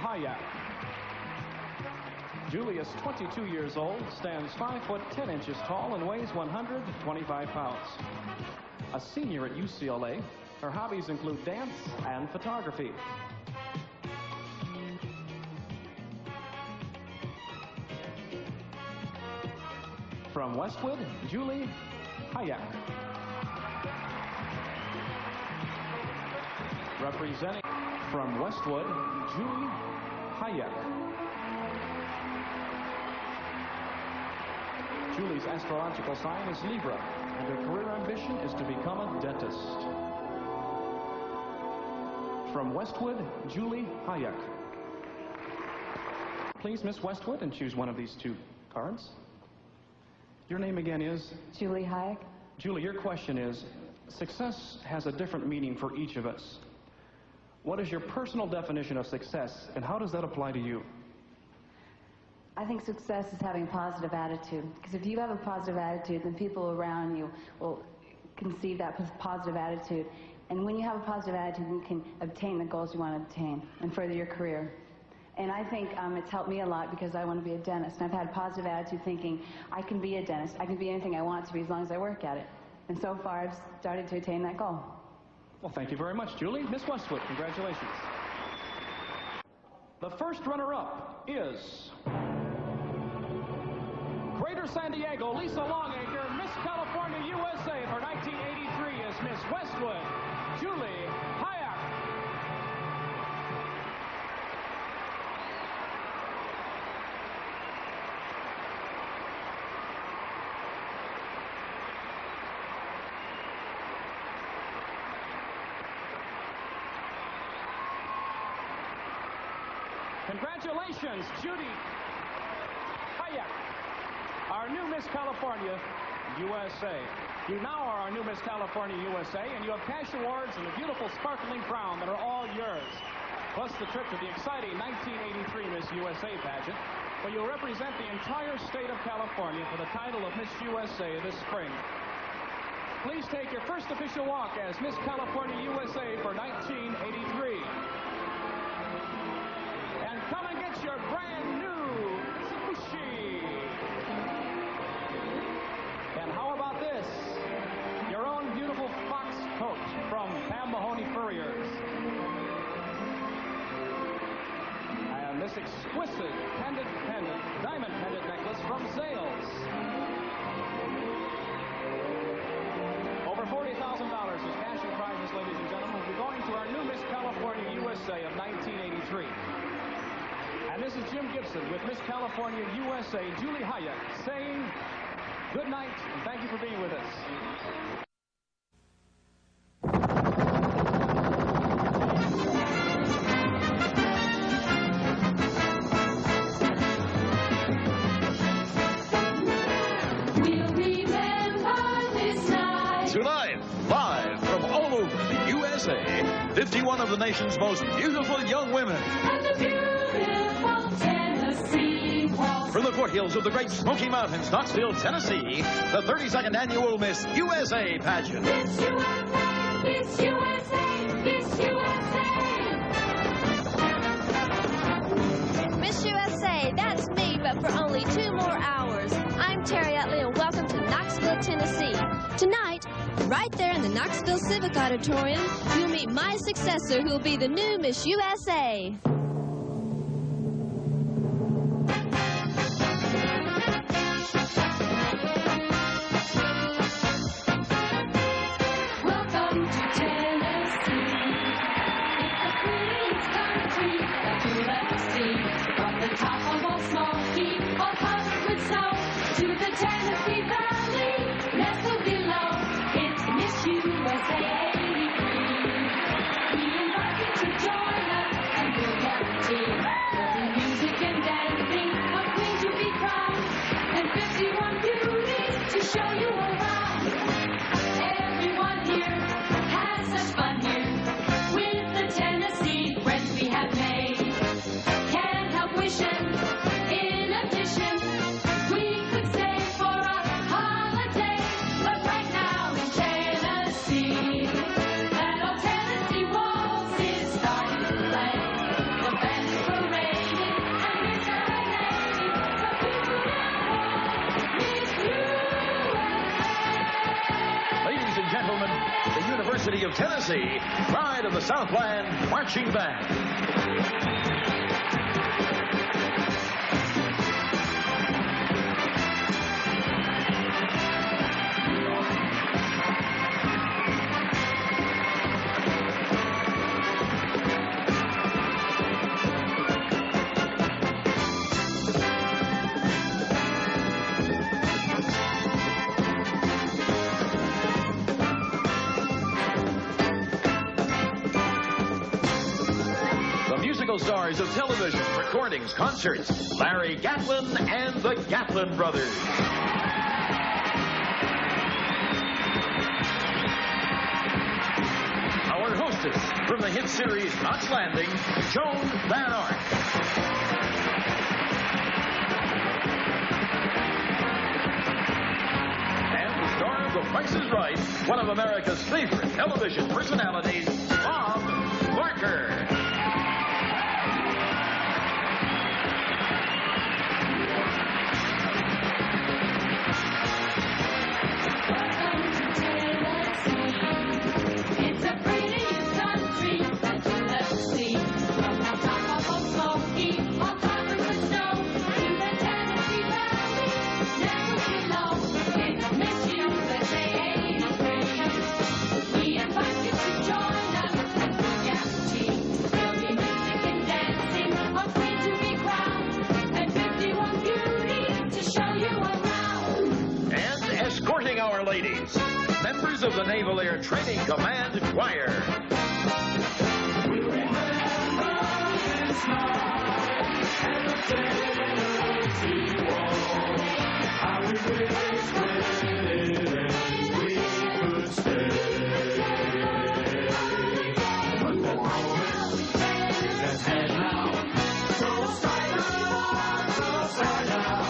Hayek. Julie is 22 years old, stands 5 foot 10 inches tall, and weighs 125 pounds. A senior at UCLA, her hobbies include dance and photography. From Westwood, Julie Hayek. Representing from Westwood, Julie Hayek. Julie's astrological sign is Libra, and her career ambition is to become a dentist. From Westwood, Julie Hayek. Please, Miss Westwood, and choose one of these two cards. Your name again is? Julie Hayek. Julie, your question is, success has a different meaning for each of us. What is your personal definition of success, and how does that apply to you? I think success is having a positive attitude, because if you have a positive attitude, then people around you will conceive that positive attitude. And when you have a positive attitude, you can obtain the goals you want to obtain and further your career. And I think it's helped me a lot because I want to be a dentist. And I've had a positive attitude thinking, I can be a dentist. I can be anything I want to be as long as I work at it. And so far, I've started to attain that goal. Well, thank you very much, Julie. Miss Westwood, congratulations. The first runner-up is Greater San Diego, Lisa Longacre. Miss California, USA for 1983 is Miss Westwood, Julie Hayek. Congratulations, Judy Hayek, our new Miss California USA. You now are our new Miss California USA, and you have cash awards and a beautiful sparkling crown that are all yours, plus the trip to the exciting 1983 Miss USA pageant, where you'll represent the entire state of California for the title of Miss USA this spring. Please take your first official walk as Miss California USA for 1983. Come and get your brand new Mitsubishi. And how about this? Your own beautiful fox coat from Pam Mahoney Furriers. And this exquisite diamond pendant necklace from Zales. Over $40,000 is cash and prizes, ladies and gentlemen. We'll be going to our new Miss California USA of 1983. And this is Jim Gibson with Miss California USA, Julie Hayek, saying good night and thank you for being with us. We'll remember this night. Tonight, live from all over the USA, 51 of the nation's most beautiful young women. And the beautiful Tennessee waltz. From the foothills of the Great Smoky Mountains, Knoxville, Tennessee, the 32nd annual Miss USA pageant. Miss USA, Miss USA, Miss USA. Miss USA, that's me, but for only 2 more hours. I'm Terry Utley, and welcome to Knoxville, Tennessee. Tonight, right there in the Knoxville Civic Auditorium, you'll meet my successor, who will be the new Miss USA. Welcome to Tennessee. It's the prettiest country that you'll ever see. From the top of Old Smoky, all covered with snow, to the Tennessee Valley, nestled below. It's Miss USA 83. We invite you to join us, and we'll guarantee there'll be music and dancing, a queen to be crowned, and 51 beauties to show you around. Everyone here has such fun here with the Tennessee friends we have made. Can't help wishing, in addition, we could stay for a holiday. But right now in Tennessee, that old Tennessee waltz is starting to play. The band is parade. University of Tennessee, Pride of the Southland Marching Band. Stars of television, recordings, concerts, Larry Gatlin and the Gatlin Brothers. Our hostess from the hit series Knots Landing, Joan Van Ark. And the star of The Price is Right, one of America's favorite television personalities, Bob Barker. Our ladies, members of the Naval Air Training Command Choir. We remember this night and the days we won. How we wished when we could stay. But the moment is at hand now. So strike up, so strike up.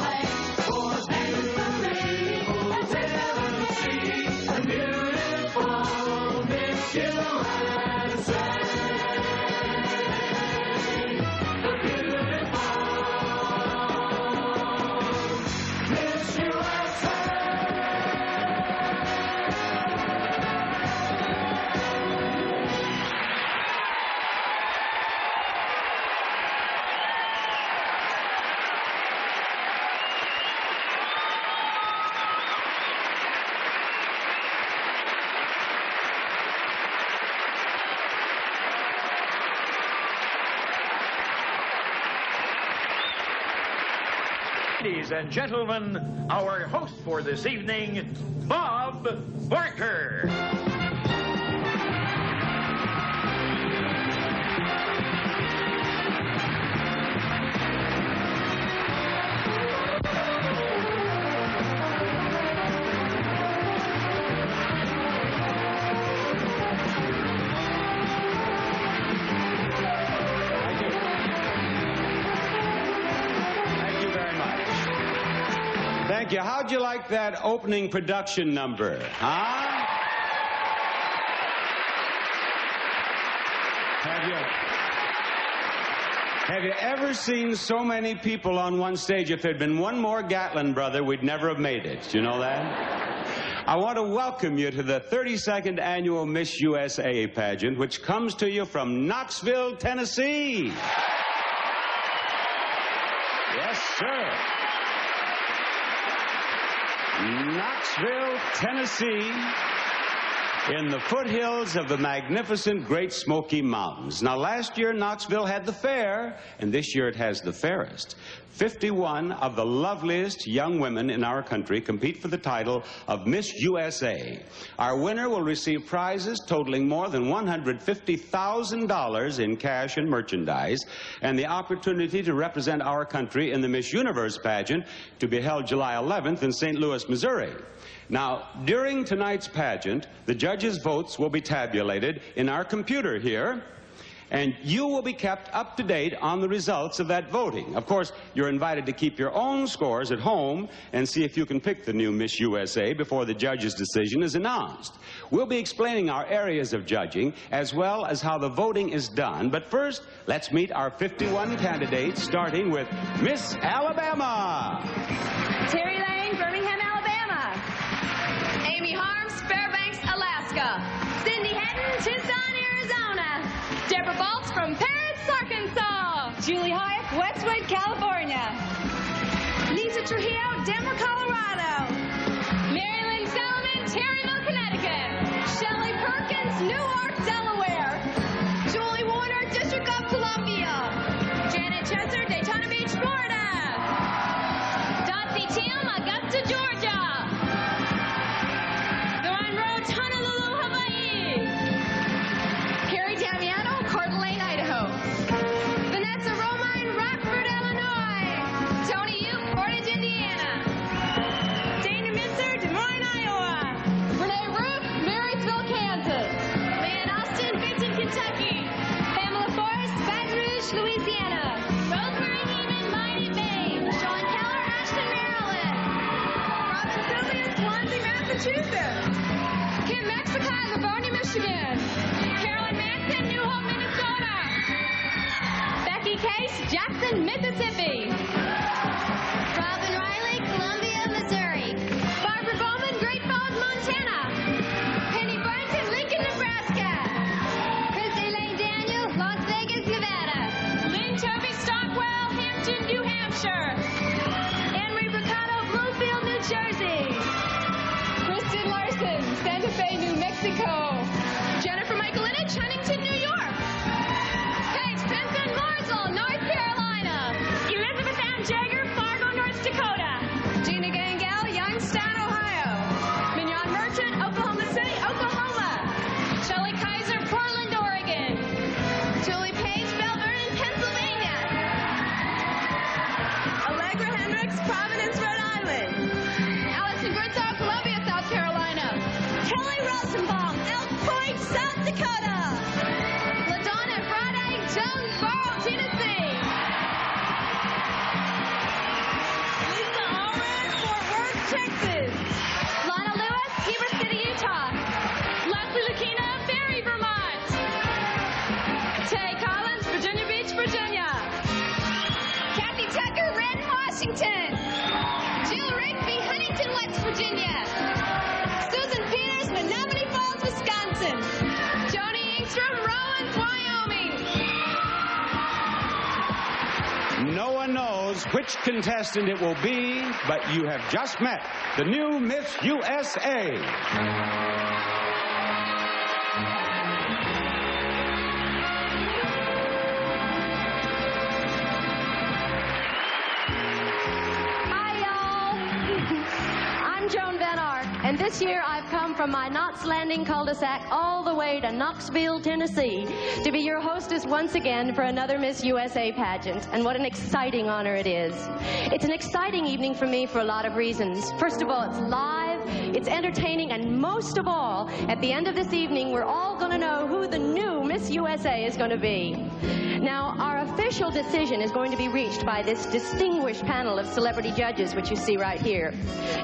Ladies and gentlemen, our host for this evening, Bob Barker. Thank you. How'd you like that opening production number? Huh? Have you ever seen so many people on one stage? If there'd been one more Gatlin brother, we'd never have made it. Do you know that? I want to welcome you to the 32nd Annual Miss USA pageant, which comes to you from Knoxville, Tennessee. Yes, sir. Knoxville, Tennessee, in the foothills of the magnificent Great Smoky Mountains. Now, last year, Knoxville had the fair, and this year it has the fairest. 51 of the loveliest young women in our country compete for the title of Miss USA. Our winner will receive prizes totaling more than $150,000 in cash and merchandise, and the opportunity to represent our country in the Miss Universe pageant to be held July 11th in St. Louis, Missouri. Now, during tonight's pageant, the judges' votes will be tabulated in our computer here, and you will be kept up to date on the results of that voting. Of course, you're invited to keep your own scores at home and see if you can pick the new Miss USA before the judge's decision is announced. We'll be explaining our areas of judging as well as how the voting is done. But first, let's meet our 51 candidates, starting with Miss Alabama. Terry Lane, Birmingham, Alabama. Amy Harms, Fairbanks, Alaska. Cindy Hay, Tucson, Arizona. Deborah Baltz from Paris, Arkansas. Julie Hyatt, Westwood, California. Lisa Trujillo, Denver, Colorado. Mary Lynn Salomon, Terryville, Connecticut. Shelley Perkins, Newark, Delaware. Julie Warner, District of Columbia. Janet Chesser, Daytona Beach, Florida. Dotsie Tim, Augusta, Georgia. Lauren Rhodes, Honolulu, Hawaii. Carrie Damiano, Coeur d'Alene, Idaho. Vanessa Romine, Rockford, Illinois. Tony Uke, Portage, Indiana. Dana Minzer, Des Moines, Iowa. Renee Rook, Marysville, Kansas. Leanne Austin, Benton, Kentucky. Pamela Forrest, Baton Rouge, Louisiana. Rosemary Heeman, Miami Bay. Sean Keller, Ashton, Maryland. Robin Sylvia, Swansea, Massachusetts. Kim Mexican, Livonia, Michigan. Carolyn Manson, New Hope, Minnesota. Becky Case, Jackson, Mississippi. Robin Riley, Columbia, Missouri. Barbara Bowman, Great Falls, Montana. Penny Boynton, Lincoln, Nebraska. Chrissy Lane Daniel, Las Vegas, Nevada. Lynn Toby Stockwell, Hampton, New Hampshire. Anne-Marie Mercado, Bloomfield, New Jersey. Kristen Larson, Santa Fe, New Mexico. Jennifer Michaelinich, Huntington, New York. Paige Spencer, Mooresville, North Carolina. Elizabeth Ann Jagger, Fargo, North Dakota. Gina Gangal, Youngstown, Ohio. Mignon Merchant, Oklahoma City, Oklahoma. Shelley Kaiser, Portland, Oregon. Julie Page, Belle Vernon, Pennsylvania. Allegra Hendricks, Providence, Rhode Island. Allison Gritzow, Columbia, South Carolina. Kelly Rosenbaum, Elk Point, South Dakota. LaDonna Friday, Jonesboro, Tennessee. Lisa Allred, Fort Worth, Texas. Lana Lewis, Heber City, Utah. Leslie Lakina, Barry, Vermont. Tay Collins, Virginia Beach, Virginia. Kathy Tucker, Redden, Washington. Jill Rigby, Huntington, West Virginia. Susan Peters, Menominee Falls, Wisconsin. Joni Engstrom, Rowan, Wyoming. No one knows which contestant it will be, but you have just met the new Miss USA. Hi, y'all. I'm Joan Van Ark, and this year I've come from my Knots Landing cul-de-sac all the way to Knoxville, Tennessee, to be your hostess once again for another Miss USA pageant. And what an exciting honor it is. It's an exciting evening for me for a lot of reasons. First of all, it's live, it's entertaining, and most of all, at the end of this evening, we're all going to know who the new Miss USA is going to be. Now, our official decision is going to be reached by this distinguished panel of celebrity judges, which you see right here.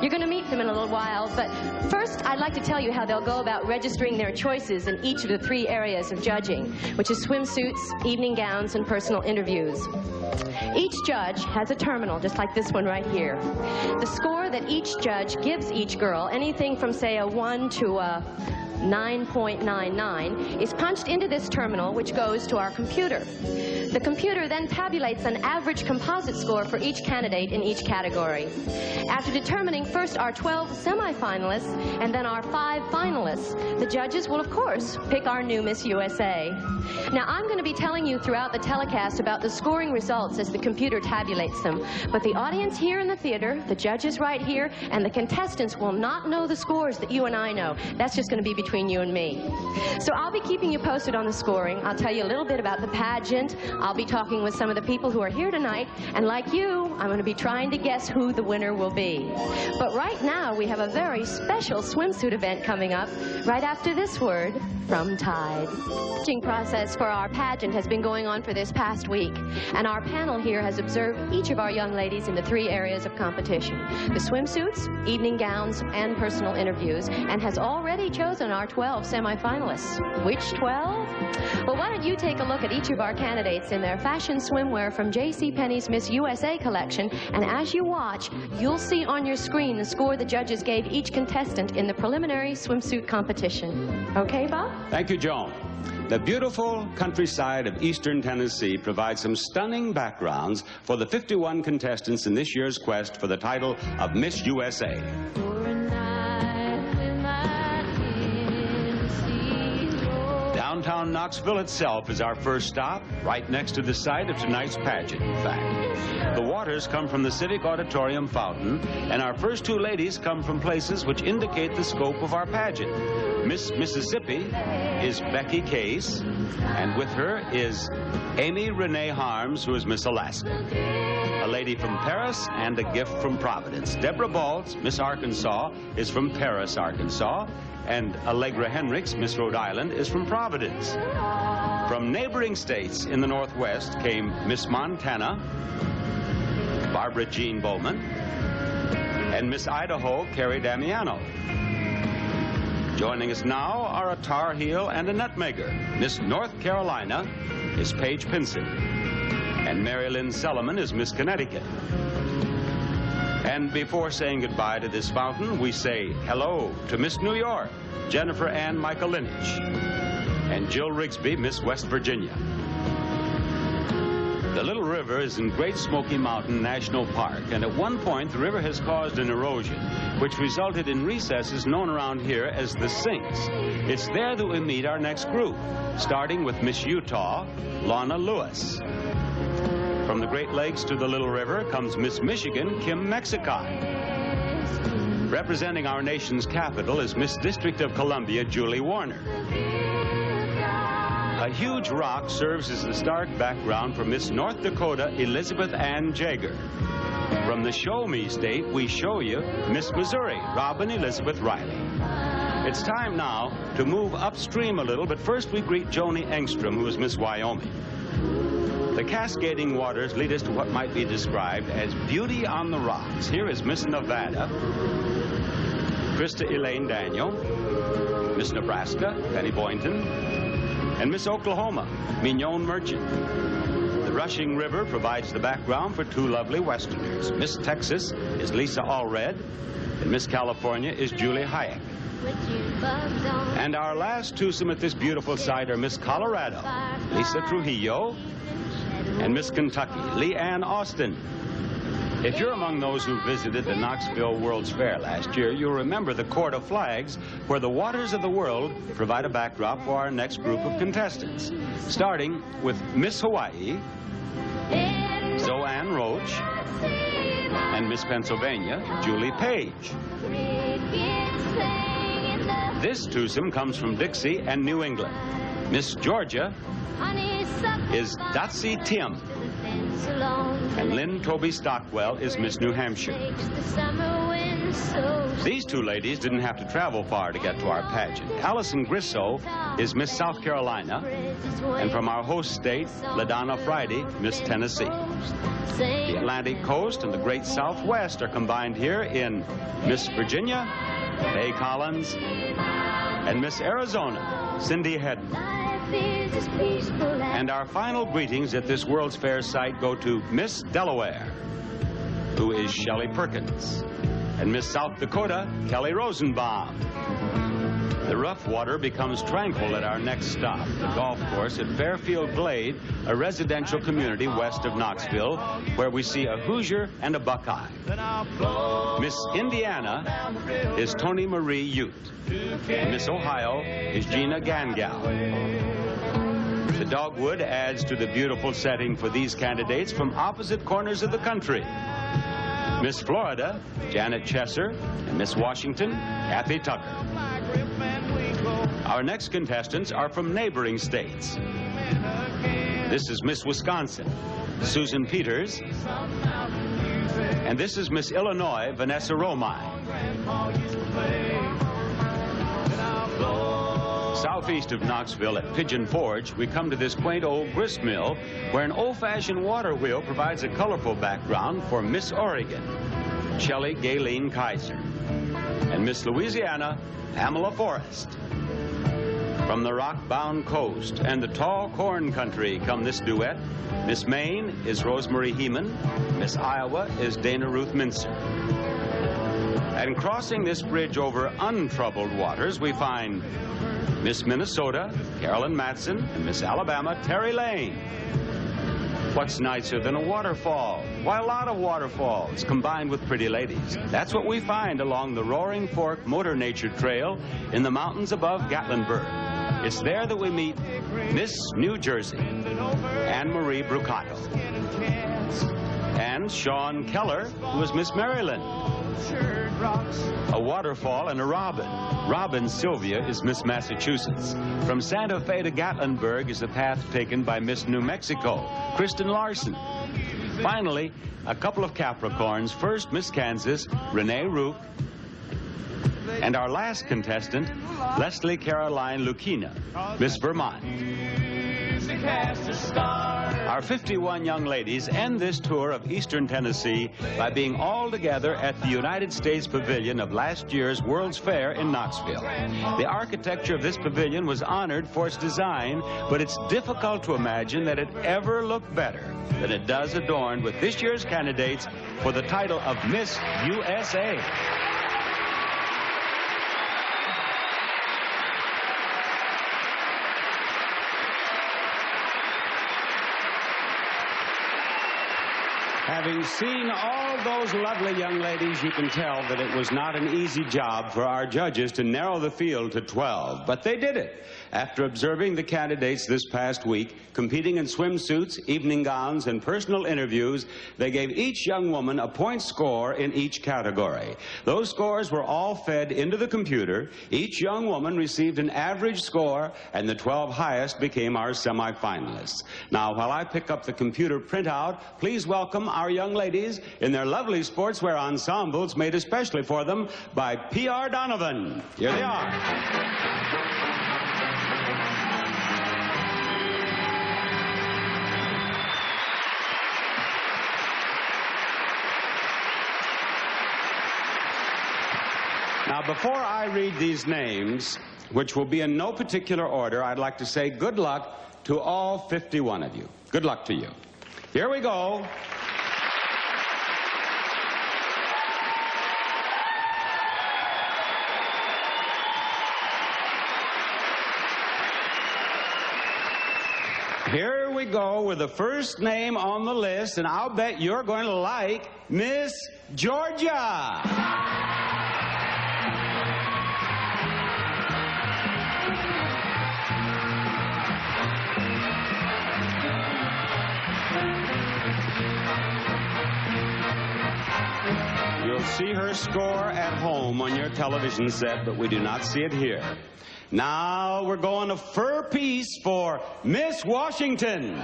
You're going to meet them in a little while, but first, I'd like to tell you how they'll go about registering their choices in each of the 3 areas of judging, which is swimsuits, evening gowns, and personal interviews. Each judge has a terminal, just like this one right here. The score that each judge gives each girl, anything from, say, a 1 to a 9.99, is punched into this terminal, which goes to our computer. The computer then tabulates an average composite score for each candidate in each category. After determining first our 12 semifinalists and then our 5 finalists, the judges will, of course, pick our new Miss USA. Now, I'm going to be telling you throughout the telecast about the scoring results as the computer tabulates them, but the audience here in the theater, the judges right here, and the contestants will not know the scores that you and I know. That's just going to be between you and me. So I'll be keeping you posted on the scoring. I'll tell you a little bit about the pageant. I'll be talking with some of the people who are here tonight, and like you, I'm going to be trying to guess who the winner will be. But right now, we have a very special swimsuit event coming up right after this word from Tide. The judging process for our pageant has been going on for this past week, and our panel here has observed each of our young ladies in the 3 areas of competition: the swimsuits, evening gowns, and personal interviews, and has already chosen our 12 semifinalists. Which 12? Well, why don't you take a look at each of our candidates in their fashion swimwear from JCPenney's Miss USA collection, and as you watch, you'll see on your screen the score the judges gave each contestant in the preliminary swimsuit competition. Okay, Bob? Thank you, Joan. The beautiful countryside of eastern Tennessee provides some stunning backgrounds for the 51 contestants in this year's quest for the title of Miss USA. Downtown Knoxville itself is our first stop, right next to the site of tonight's pageant, in fact. The waters come from the Civic Auditorium fountain, and our first two ladies come from places which indicate the scope of our pageant. Miss Mississippi is Becky Case, and with her is Amy Renee Harms, who is Miss Alaska. A lady from Paris and a gift from Providence. Deborah Baltz, Miss Arkansas, is from Paris, Arkansas, and Allegra Henricks, Miss Rhode Island, is from Providence. From neighboring states in the Northwest came Miss Montana, Barbara Jean Bowman, and Miss Idaho, Carrie Damiano. Joining us now are a Tar Heel and a Nutmegger. Miss North Carolina is Paige Pinson, and Mary Lynn Selleman is Miss Connecticut. And before saying goodbye to this fountain, we say hello to Miss New York, Jennifer Ann Michaelinich, and Jill Rigsby, Miss West Virginia. The Little River is in Great Smoky Mountain National Park, and at one point the river has caused an erosion, which resulted in recesses known around here as the Sinks. It's there that we meet our next group, starting with Miss Utah, Lana Lewis. From the Great Lakes to the Little River comes Miss Michigan, Kim Mexicot. Representing our nation's capital is Miss District of Columbia, Julie Warner. A huge rock serves as the stark background for Miss North Dakota, Elizabeth Ann Jager. From the Show Me State, we show you Miss Missouri, Robin Elizabeth Riley. It's time now to move upstream a little, but first we greet Joni Engstrom, who is Miss Wyoming. The cascading waters lead us to what might be described as beauty on the rocks. Here is Miss Nevada, Krista Elaine Daniel, Miss Nebraska, Penny Boynton, and Miss Oklahoma, Mignon Merchant. The rushing river provides the background for two lovely Westerners. Miss Texas is Lisa Allred, and Miss California is Julie Hayek. And our last twosome at this beautiful site are Miss Colorado, Lisa Trujillo, and Miss Kentucky, Leanne Austin. If you're among those who visited the Knoxville World's Fair last year, you'll remember the Court of Flags, where the waters of the world provide a backdrop for our next group of contestants. Starting with Miss Hawaii, Zoanne Roach, and Miss Pennsylvania, Julie Page. This twosome comes from Dixie and New England. Miss Georgia is Dotsie Tim, and Lynn Toby Stockwell is Miss New Hampshire. These two ladies didn't have to travel far to get to our pageant. Allison Grisso is Miss South Carolina, and from our host state, LaDonna Friday, Miss Tennessee. The Atlantic coast and the great Southwest are combined here in Miss Virginia, Faye Collins, and Miss Arizona, Cindy Hedden. And our final greetings at this World's Fair site go to Miss Delaware, who is Shelley Perkins, and Miss South Dakota, Kelly Rosenbaum. The rough water becomes tranquil at our next stop, the golf course at Fairfield Glade, a residential community west of Knoxville, where we see a Hoosier and a Buckeye. Miss Indiana is Tony Marie Ute, and Miss Ohio is Gina Gangal. The dogwood adds to the beautiful setting for these candidates from opposite corners of the country. Miss Florida, Janet Chesser, and Miss Washington, Kathy Tucker. Our next contestants are from neighboring states. This is Miss Wisconsin, Susan Peters, and this is Miss Illinois, Vanessa Romine. Southeast of Knoxville at Pigeon Forge, we come to this quaint old grist mill where an old-fashioned water wheel provides a colorful background for Miss Oregon, Shelley Gayleen Kaiser, and Miss Louisiana, Pamela Forrest. From the rock-bound coast and the tall corn country come this duet. Miss Maine is Rosemary Heeman. Miss Iowa is Dana Ruth Mincer. And crossing this bridge over untroubled waters, we find Miss Minnesota, Carolyn Matson, and Miss Alabama, Terry Lane. What's nicer than a waterfall? Why, a lot of waterfalls combined with pretty ladies. That's what we find along the Roaring Fork Motor Nature Trail in the mountains above Gatlinburg. It's there that we meet Miss New Jersey, Anne Marie Brucato, and Sean Keller, who is Miss Maryland. A waterfall and a robin. Robin Sylvia is Miss Massachusetts. From Santa Fe to Gatlinburg is the path taken by Miss New Mexico, Kristen Larson. Finally, a couple of Capricorns. First, Miss Kansas, Renee Rook, and our last contestant, Leslie Caroline Lucchina, Miss Vermont. Our 51 young ladies end this tour of Eastern Tennessee by being all together at the United States Pavilion of last year's World's Fair in Knoxville. The architecture of this pavilion was honored for its design, but it's difficult to imagine that it ever looked better than it does adorned with this year's candidates for the title of Miss USA. Having seen all those lovely young ladies, you can tell that it was not an easy job for our judges to narrow the field to 12. But they did it. After observing the candidates this past week, competing in swimsuits, evening gowns, and personal interviews, they gave each young woman a point score in each category. Those scores were all fed into the computer. Each young woman received an average score, and the 12 highest became our semifinalists. Now, while I pick up the computer printout, please welcome our young ladies in their lovely sportswear ensembles made especially for them by P.R. Donovan. Here they are. Now, before I read these names, which will be in no particular order, I'd like to say good luck to all 51 of you. Good luck to you. Here we go. Here we go with the first name on the list, and I'll bet you're going to like Miss Georgia. You'll see her score at home on your television set, but we do not see it here. Now we're going a fur piece for Miss Washington.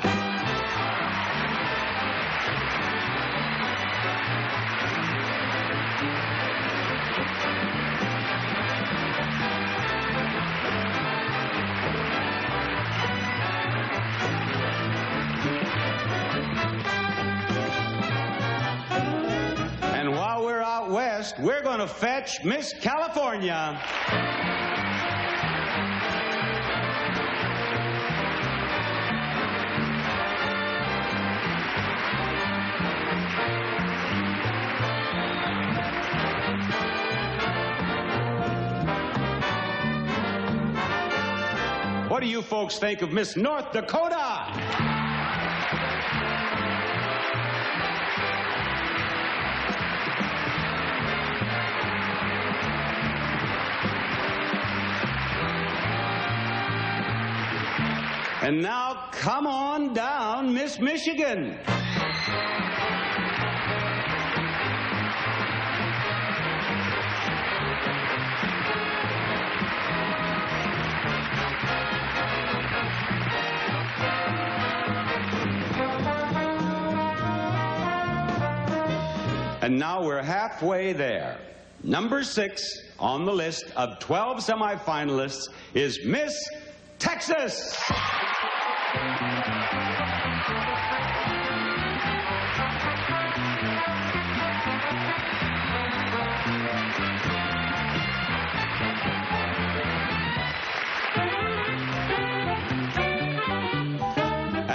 And while we're out west, we're going to fetch Miss California. What do you folks think of Miss North Dakota? And now, come on down, Miss Michigan. And now we're halfway there. Number 6 on the list of 12 semifinalists is Miss Texas.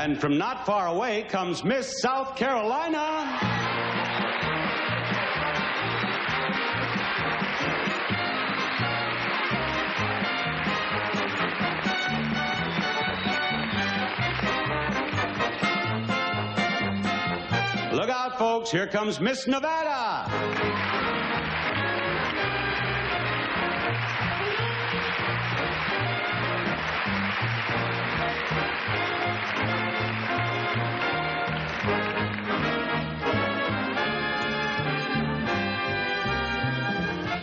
And from not far away comes Miss South Carolina. Look out, folks. Here comes Miss Nevada.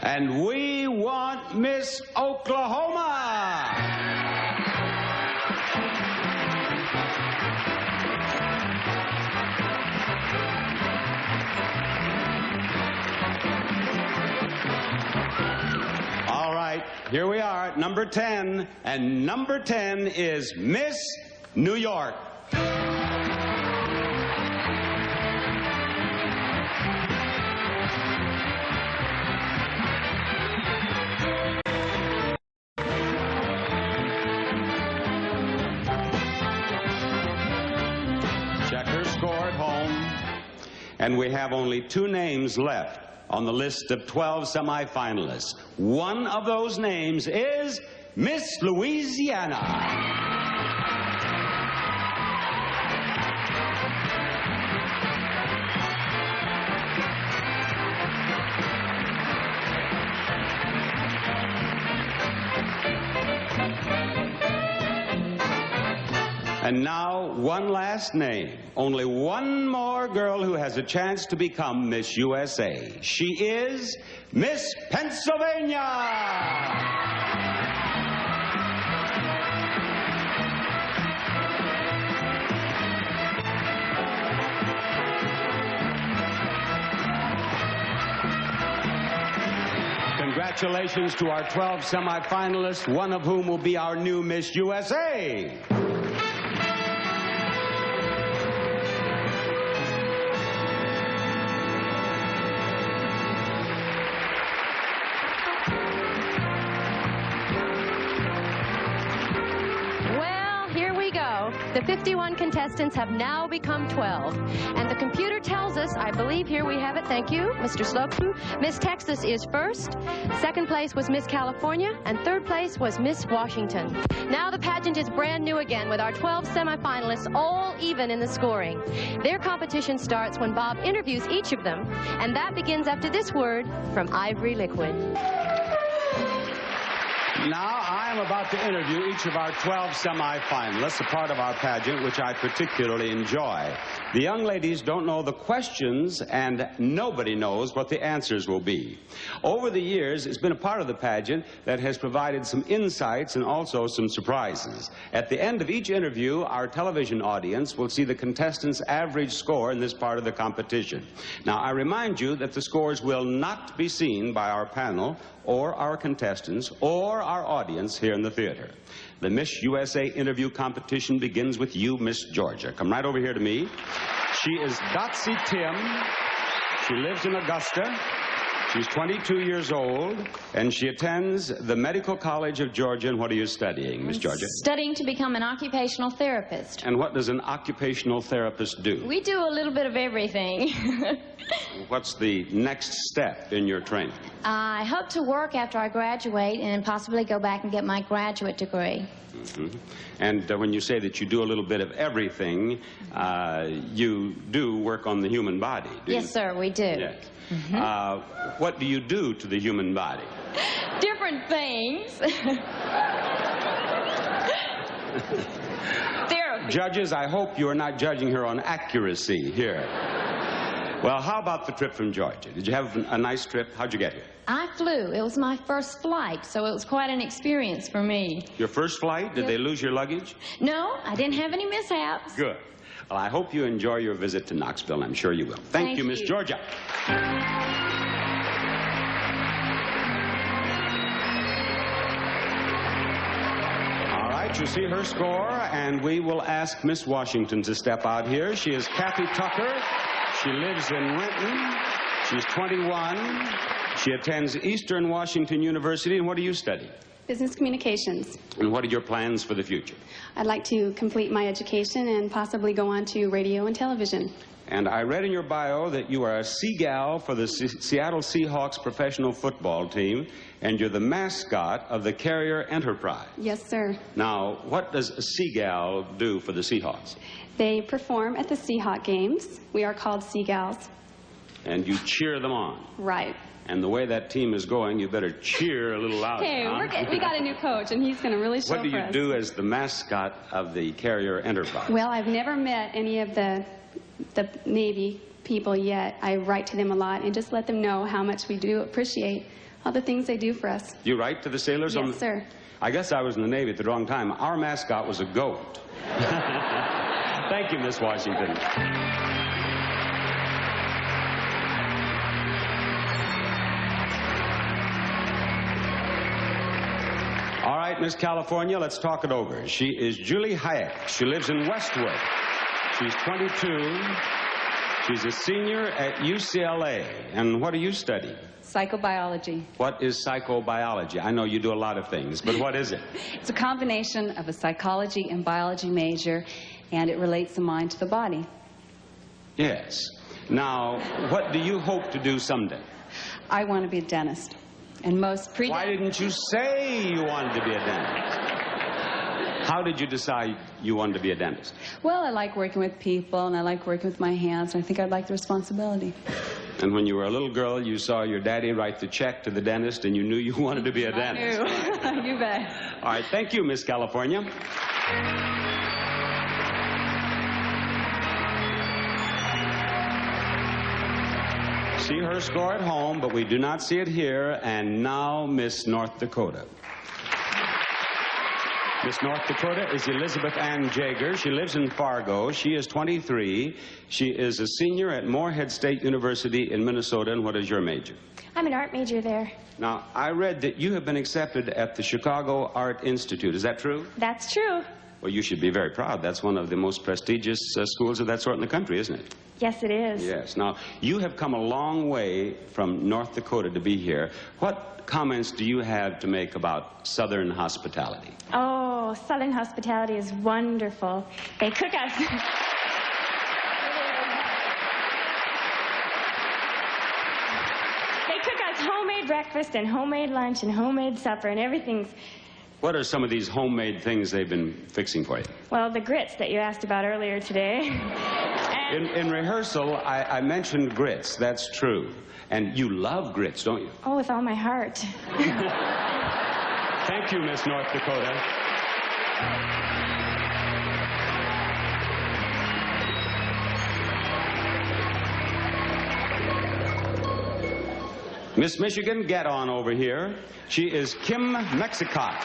And we want Miss Oklahoma. All right, here we are at number 10, and number 10 is Miss New York. Check her score at home, and we have only 2 names left on the list of 12 semifinalists. One of those names is Miss Louisiana. And now, one last name. Only one more girl who has a chance to become Miss USA. She is Miss Pennsylvania. Congratulations to our 12 semifinalists, one of whom will be our new Miss USA. The 51 contestants have now become 12. And the computer tells us, I believe here we have it, thank you, Mr. Slocum, Miss Texas is first, second place was Miss California, and third place was Miss Washington. Now the pageant is brand new again with our 12 semifinalists all even in the scoring. Their competition starts when Bob interviews each of them, and that begins after this word from Ivory Liquid. Now, I am about to interview each of our 12 semifinalists, a part of our pageant which I particularly enjoy. The young ladies don't know the questions, and nobody knows what the answers will be. Over the years, it's been a part of the pageant that has provided some insights and also some surprises. At the end of each interview, our television audience will see the contestants' average score in this part of the competition. Now, I remind you that the scores will not be seen by our panel or our contestants or our audience here in the theater. The Miss USA interview competition begins with you, Miss Georgia. Come right over here to me. She is Dotsy Tim. She lives in Augusta. She's 22 years old, and she attends the Medical College of Georgia. And what are you studying, Miss Georgia? Studying to become an occupational therapist. And what does an occupational therapist do? We do a little bit of everything. What's the next step in your training? I hope to work after I graduate and possibly go back and get my graduate degree. Mm-hmm. And when you say that you do a little bit of everything, you do work on the human body, do you? Yes, sir, we do. Yes. Mm-hmm. What do you do to the human body? Different things. Therapy. Judges, I hope you are not judging her on accuracy here. Well, how about the trip from Georgia? Did you have a nice trip? How'd you get here? I flew. It was my first flight, so it was quite an experience for me. Your first flight? Did they lose your luggage? No, I didn't have any mishaps. Good. Well, I hope you enjoy your visit to Knoxville. I'm sure you will. Thank you, Miss Georgia. All right, you see her score, and we will ask Miss Washington to step out here. She is Kathy Tucker. She lives in Renton. She's 21. She attends Eastern Washington University. And what do you study? Business communications. And what are your plans for the future? I'd like to complete my education and possibly go on to radio and television. And I read in your bio that you are a Seagal for the Seattle Seahawks professional football team, and you're the mascot of the Carrier Enterprise. Yes, sir. Now, what does a Seagal do for the Seahawks? They perform at the Seahawk games. We are called Seagals. And you cheer them on. Right. And the way that team is going, you better cheer a little louder. Hey, huh? we got a new coach, and he's going to really show What do for you us. do as the mascot of the Carrier Enterprise? Well, I've never met any of the Navy people yet. I write to them a lot and just let them know how much we do appreciate all the things they do for us. You write to the sailors? Yes, sir. I guess I was in the Navy at the wrong time. Our mascot was a goat. Thank you, Miss Washington. All right, Miss California, let's talk it over. She is Julie Hayek. She lives in Westwood. She's 22. She's a senior at UCLA. And what do you study? Psychobiology. What is psychobiology? I know you do a lot of things, but what is it? It's a combination of a psychology and biology major, and it relates the mind to the body. Yes. Now, what do you hope to do someday? I want to be a dentist. And most Why didn't you say you wanted to be a dentist? How did you decide you wanted to be a dentist? Well, I like working with people, and I like working with my hands, and I think I'd like the responsibility. And when you were a little girl, you saw your daddy write the check to the dentist, and you knew you wanted to be a dentist. I knew. You bet. All right, thank you, Miss California. See her score at home, but we do not see it here. And now, Miss North Dakota. Miss North Dakota is Elizabeth Ann Jager. She lives in Fargo. She is 23. She is a senior at Moorhead State University in Minnesota. And what is your major? I'm an art major there. Now, I read that you have been accepted at the Chicago Art Institute. Is that true? That's true. Well, you should be very proud. That's one of the most prestigious schools of that sort in the country, isn't it? Yes, it is. Yes. Now, you have come a long way from North Dakota to be here. What comments do you have to make about Southern hospitality? Oh, Southern hospitality is wonderful. They cook us. They cook us homemade breakfast and homemade lunch and homemade supper, and everything's... What are some of these homemade things they've been fixing for you? Well, the grits that you asked about earlier today. In rehearsal, I mentioned grits. That's true. And you love grits, don't you? Oh, with all my heart. Thank you, Miss North Dakota. Miss Michigan, get on over here. She is Kim Mexicott.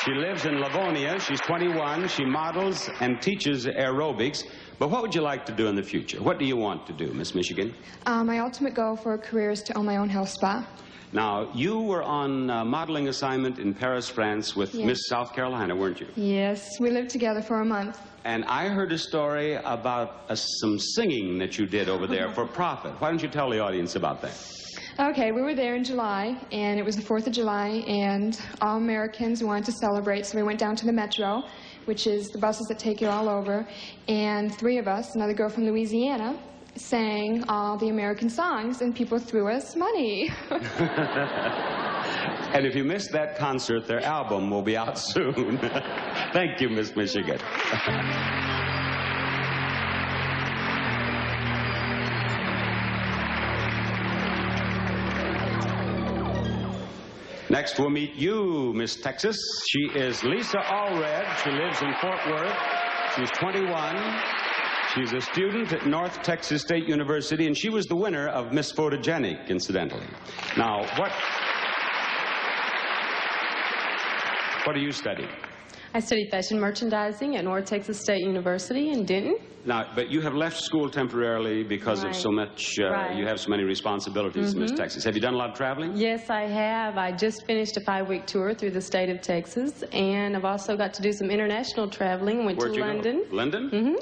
She lives in Livonia. She's 21. She models and teaches aerobics. But what would you like to do in the future? What do you want to do, Miss Michigan? My ultimate goal for a career is to own my own health spa. Now, you were on modeling assignment in Paris, France with Yes. Miss South Carolina, weren't you? Yes, we lived together for a month. And I heard a story about some singing that you did over there for profit. Why don't you tell the audience about that? Okay, we were there in July, and it was the 4th of July, and all Americans wanted to celebrate, so we went down to the Metro, which is the buses that take you all over, and 3 of us, another girl from Louisiana, sang all the American songs, and people threw us money. And if you missed that concert, their album will be out soon. Thank you, Miss Michigan. Next, we'll meet you, Miss Texas. She is Lisa Allred. She lives in Fort Worth. She's 21. She's a student at North Texas State University, and she was the winner of Miss Photogenic, incidentally. Now, what do you study? I study fashion merchandising at North Texas State University in Denton. Now, but you have left school temporarily because of so much, you have so many responsibilities, Miss Texas. Have you done a lot of traveling? Yes, I have. I just finished a 5-week tour through the state of Texas, and I've also got to do some international traveling. Went Where'd to you London. Go? London? Mm-hmm.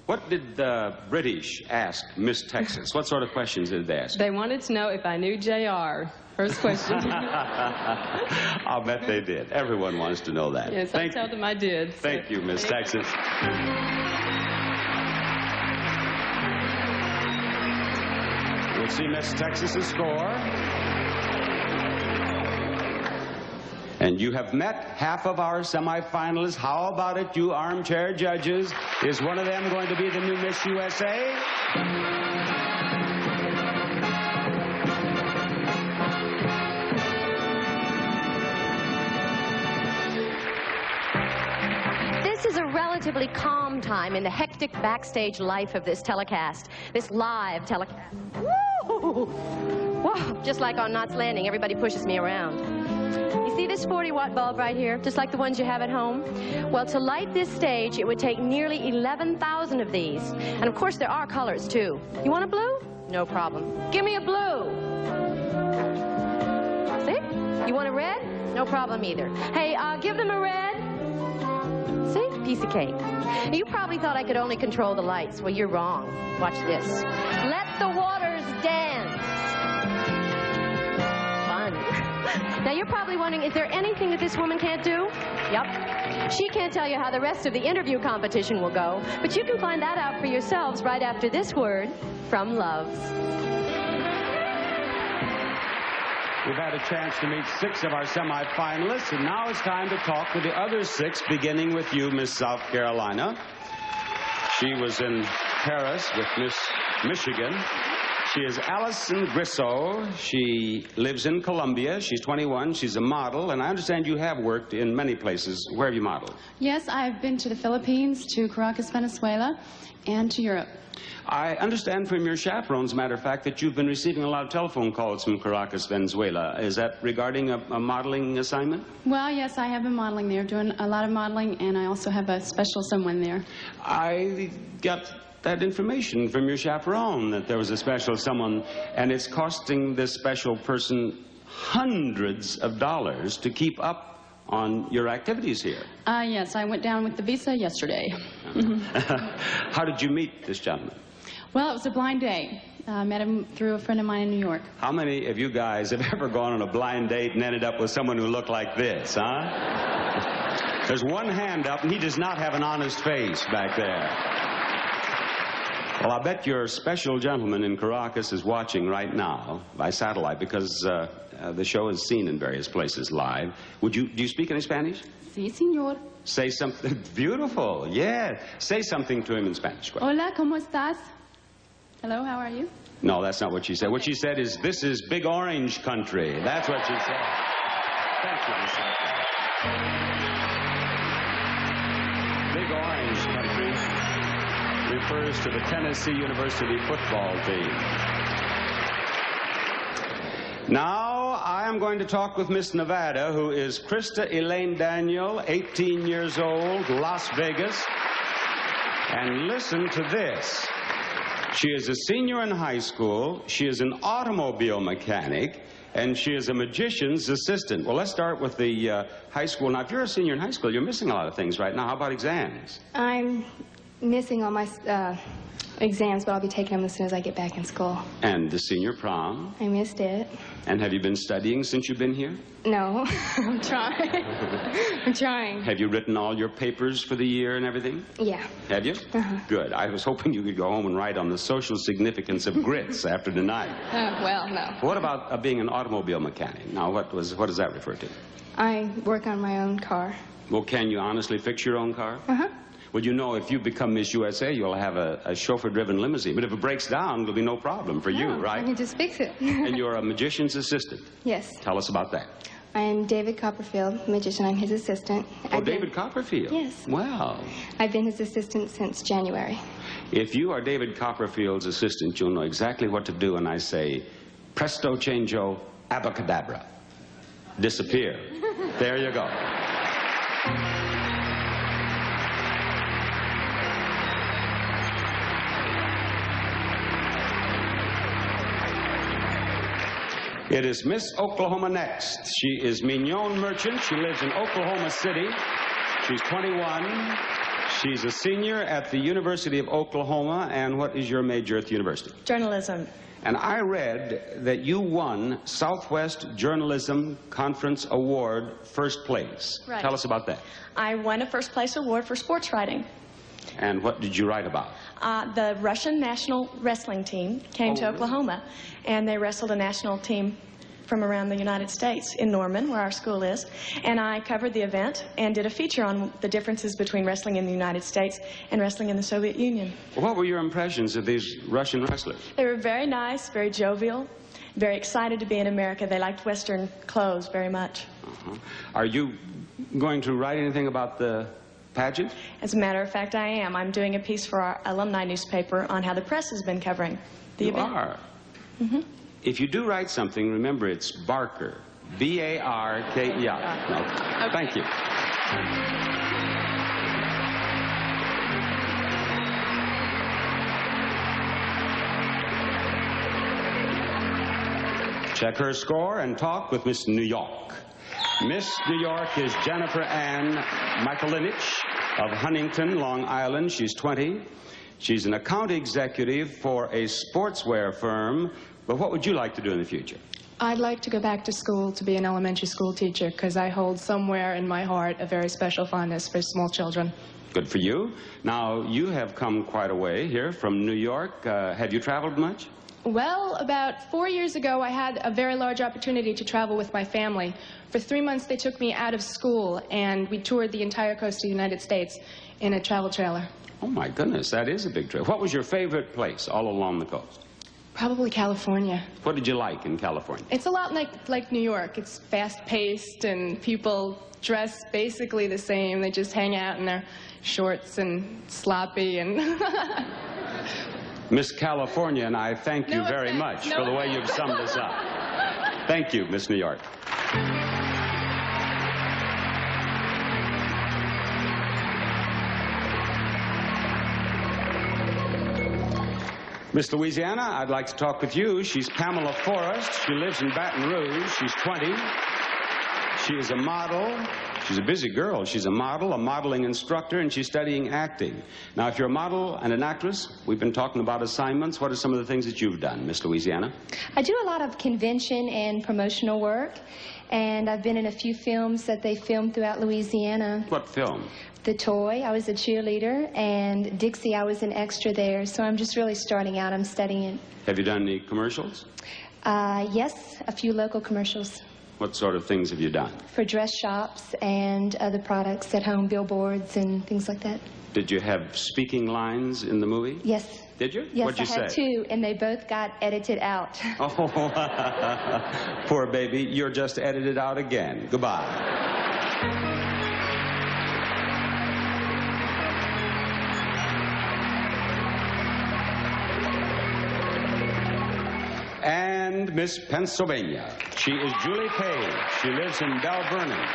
What did the British ask Miss Texas? What sort of questions did they ask? They wanted to know if I knew J.R. First question. I'll bet they did. Everyone wants to know that. Yes, I told them I did. So. Thank you, Miss Texas. We'll see Miss Texas's score. And you have met half of our semifinalists. How about it, you armchair judges? Is one of them going to be the new Miss USA? This is a relatively calm time in the hectic backstage life of this telecast, this live telecast. Woo! Whoa, just like on Knots Landing, everybody pushes me around. You see this 40-watt bulb right here, just like the ones you have at home? Well, to light this stage, it would take nearly 11,000 of these. And of course, there are colors, too. You want a blue? No problem. Give me a blue. See? You want a red? No problem either. Hey, give them a red. See? Piece of cake. You probably thought I could only control the lights. Well, you're wrong. Watch this. Let the waters dance. Fun. Now, you're probably wondering, is there anything that this woman can't do? Yep. She can't tell you how the rest of the interview competition will go, but you can find that out for yourselves right after this word from Loves. We've had a chance to meet 6 of our semifinalists, and now it's time to talk to the other 6, beginning with you, Miss South Carolina. She was in Paris with Miss Michigan. She is Allison Grisseau. She lives in Colombia. She's 21. She's a model, and I understand you have worked in many places. Where have you modeled? Yes, I've been to the Philippines, to Caracas, Venezuela, and to Europe. I understand from your chaperones, matter of fact, that you've been receiving a lot of telephone calls from Caracas, Venezuela. Is that regarding a modeling assignment? Well, yes, I have been modeling there, doing a lot of modeling, and I also have a special someone there. I got that information from your chaperone, that there was a special someone, and it's costing this special person hundreds of dollars to keep up on your activities here. Yes, I went down with the visa yesterday. How did you meet this gentleman? Well, it was a blind date. I met him through a friend of mine in New York. How many of you guys have ever gone on a blind date and ended up with someone who looked like this, huh? There's one hand up, and he does not have an honest face back there. Well, I bet your special gentleman in Caracas is watching right now by satellite, because the show is seen in various places live. Do you speak any Spanish? Sí, señor. Say something. Beautiful, yeah. Say something to him in Spanish. Hola, ¿cómo estás? Hello, how are you? No, that's not what she said. What she said is, this is Big Orange country. That's what she said. Thank you, Miss South. Big Orange country refers to the Tennessee University football team. Now, I am going to talk with Miss Nevada, who is Krista Elaine Daniel, 18 years old, Las Vegas. And listen to this. She is a senior in high school. She is an automobile mechanic, and she is a magician's assistant. Well, let's start with the high school. Now, if you're a senior in high school, you're missing a lot of things right now. How about exams? I'm missing all my exams, but I'll be taking them as soon as I get back in school. And the senior prom? I missed it. And have you been studying since you've been here? No, I'm trying. I'm trying. Have you written all your papers for the year and everything? Yeah. Have you? Uh-huh. Good. I was hoping you could go home and write on the social significance of grits after tonight. Well, no. What about being an automobile mechanic? Now, what does that refer to? I work on my own car. Well, can you honestly fix your own car? Uh-huh. Well, you know, if you become Miss USA, you'll have a chauffeur-driven limousine. But if it breaks down, it'll be no problem for you, right? I can just fix it. And you're a magician's assistant. Yes. Tell us about that. I'm David Copperfield, magician. I'm his assistant. Oh, David Copperfield? Yes. Wow. I've been his assistant since January. If you are David Copperfield's assistant, you'll know exactly what to do when I say, presto changeo, abacadabra. Disappear. There you go. It is Miss Oklahoma next. She is Mignon Merchant. She lives in Oklahoma City. She's 21. She's a senior at the University of Oklahoma. And what is your major at the university? Journalism. And I read that you won Southwest Journalism Conference Award first place. Right. Tell us about that. I won a first place award for sports writing. And what did you write about? The Russian national wrestling team came to Oklahoma, and they wrestled a national team from around the United States in Norman, where our school is. And I covered the event and did a feature on the differences between wrestling in the United States and wrestling in the Soviet Union. What were your impressions of these Russian wrestlers? They were very nice, very jovial, very excited to be in America. They liked Western clothes very much. Are you going to write anything about the pageant? As a matter of fact, I am. I'm doing a piece for our alumni newspaper on how the press has been covering the event. You are? Mm-hmm. If you do write something, remember it's Barker. B-A-R-K-E-R. Okay. Thank you. Check her score and talk with Miss New York. Miss New York is Jennifer Ann Michaelinich of Huntington, Long Island. She's 20. She's an account executive for a sportswear firm. But what would you like to do in the future? I'd like to go back to school to be an elementary school teacher because I hold somewhere in my heart a very special fondness for small children. Good for you. Now, you have come quite a way here from New York. Have you traveled much? Well, about 4 years ago, I had a very large opportunity to travel with my family. For 3 months, they took me out of school, and we toured the entire coast of the United States in a travel trailer. Oh, my goodness, that is a big trip. What was your favorite place all along the coast? Probably California. What did you like in California? It's a lot like New York. It's fast-paced, and people dress basically the same. They just hang out in their shorts and sloppy and... Miss California, and I thank you very much for the way you've summed this up. Thank you, Miss New York. Miss Louisiana, I'd like to talk with you. She's Pamela Forrest. She lives in Baton Rouge. She's 20. She is a model. She's a busy girl. She's a model, a modeling instructor, and she's studying acting. Now, if you're a model and an actress, we've been talking about assignments. What are some of the things that you've done, Miss Louisiana? I do a lot of convention and promotional work, and I've been in a few films that they filmed throughout Louisiana. What film? The Toy, I was a cheerleader, and Dixie, I was an extra there, so I'm just really starting out. I'm studying. Have you done any commercials? Yes, a few local commercials. What sort of things have you done? For dress shops and other products at home, billboards and things like that. Did you have speaking lines in the movie? Yes. Did you? Yes, What'd you I had say? 2, and they both got edited out. Oh, poor baby. You're just edited out again. Goodbye. And Miss Pennsylvania. She is Julie Page. She lives in Bell Vernon.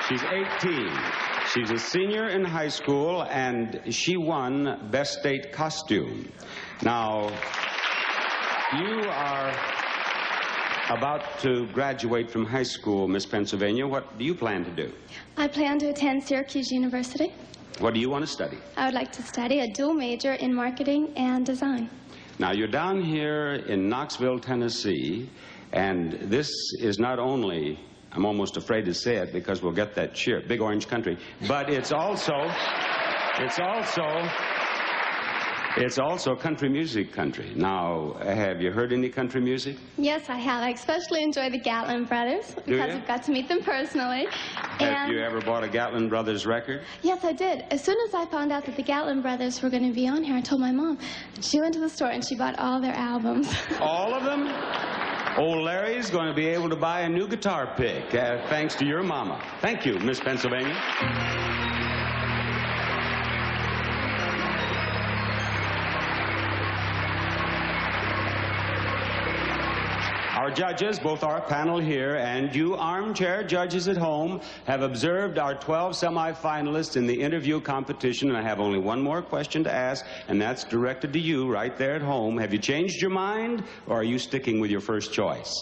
She's 18. She's a senior in high school, and she won Best State Costume. Now, you are about to graduate from high school, Miss Pennsylvania. What do you plan to do? I plan to attend Syracuse University. What do you want to study? I would like to study a dual major in marketing and design. Now, you're down here in Knoxville, Tennessee, and this is not only, I'm almost afraid to say it because we'll get that cheer, Big Orange Country, but it's also country music country. Now, have you heard any country music? Yes, I have. I especially enjoy the Gatlin Brothers because I've got to meet them personally. Have you ever bought a Gatlin Brothers record? Yes, I did. As soon as I found out that the Gatlin Brothers were going to be on here, I told my mom. She went to the store and she bought all their albums. All of them? Old Larry's going to be able to buy a new guitar pick, thanks to your mama. Thank you, Miss Pennsylvania. Our judges, both our panel here and you armchair judges at home, have observed our 12 semifinalists in the interview competition, and I have only one more question to ask, and that's directed to you right there at home. Have you changed your mind, or are you sticking with your first choice?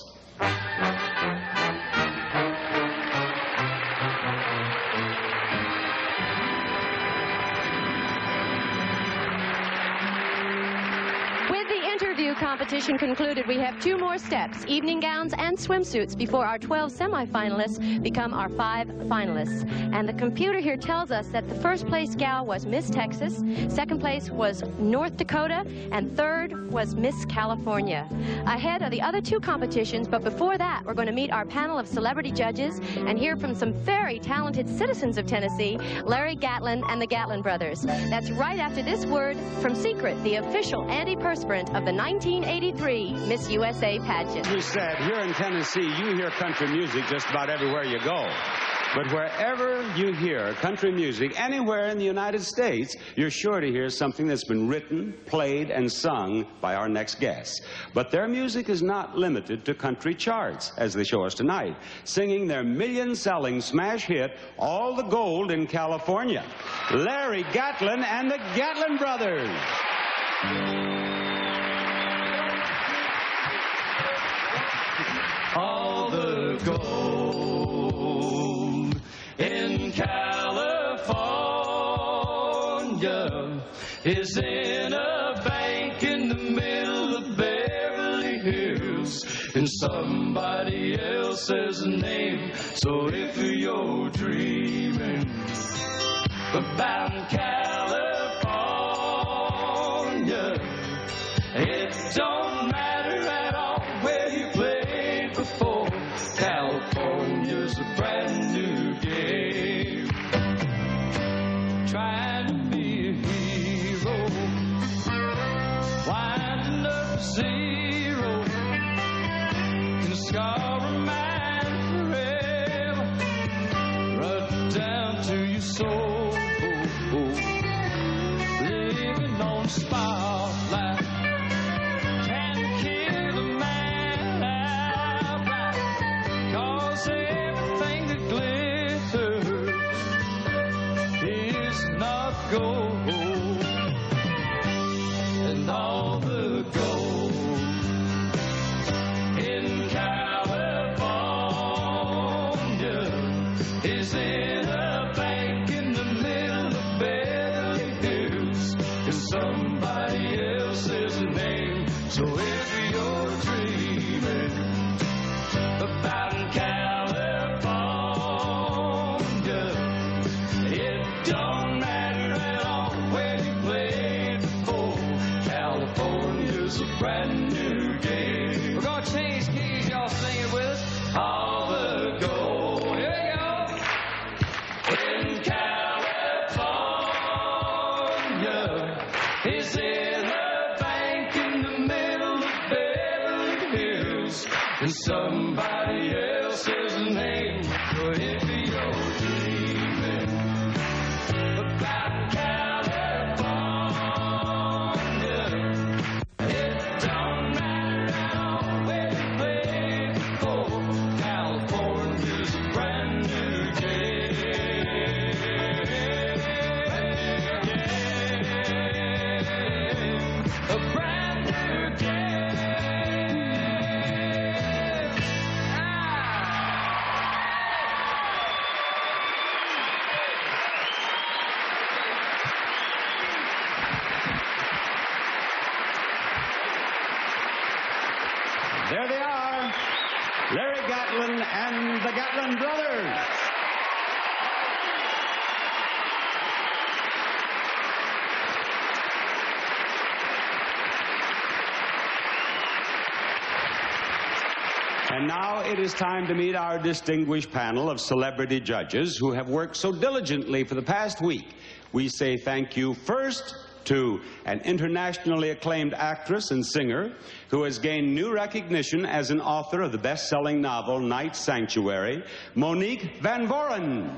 competition concluded, we have 2 more steps, evening gowns and swimsuits, before our 12 semifinalists become our 5 finalists. And the computer here tells us that the first place gal was Miss Texas, second place was North Dakota, and third was Miss California. Ahead are the other 2 competitions, but before that, we're going to meet our panel of celebrity judges and hear from some very talented citizens of Tennessee, Larry Gatlin and the Gatlin brothers. That's right after this word from Secret, the official antiperspirant of the 1983 Miss USA pageant. We said, here in Tennessee, you hear country music just about everywhere you go. But wherever you hear country music, anywhere in the United States, you're sure to hear something that's been written, played, and sung by our next guests. But their music is not limited to country charts, as they show us tonight, singing their million-selling smash hit, All the Gold in California. Larry Gatlin and the Gatlin brothers. All the gold in California is in a bank in the middle of Beverly Hills in somebody else's name. So if you're dreaming about California, it don't matter at all where you played before. California's a brand new game. Trying to be a hero, winding up zero, can scar a man forever, right down to your soul. Living on the spotlight can kill a man outright, 'cause everything that glitters is not gold, and all the gold in California is in a bank in the middle of Beverly Hills in somebody else's name. So if you're dreaming about California, it don't matter at all where you played before. California's a brand new game. We're gonna change keys, y'all sing it with us. All the gold, here we go, in California is in a bank in the middle of Beverly Hills in somebody else's name. So if you're dreaming about California, it don't matter at all where you played before. California's a brand new game. A brand new game. There they are, Larry Gatlin and the Gatlin brothers. And now it is time to meet our distinguished panel of celebrity judges who have worked so diligently for the past week. We say thank you first to an internationally acclaimed actress and singer who has gained new recognition as an author of the best-selling novel Night Sanctuary, Monique Van Voren.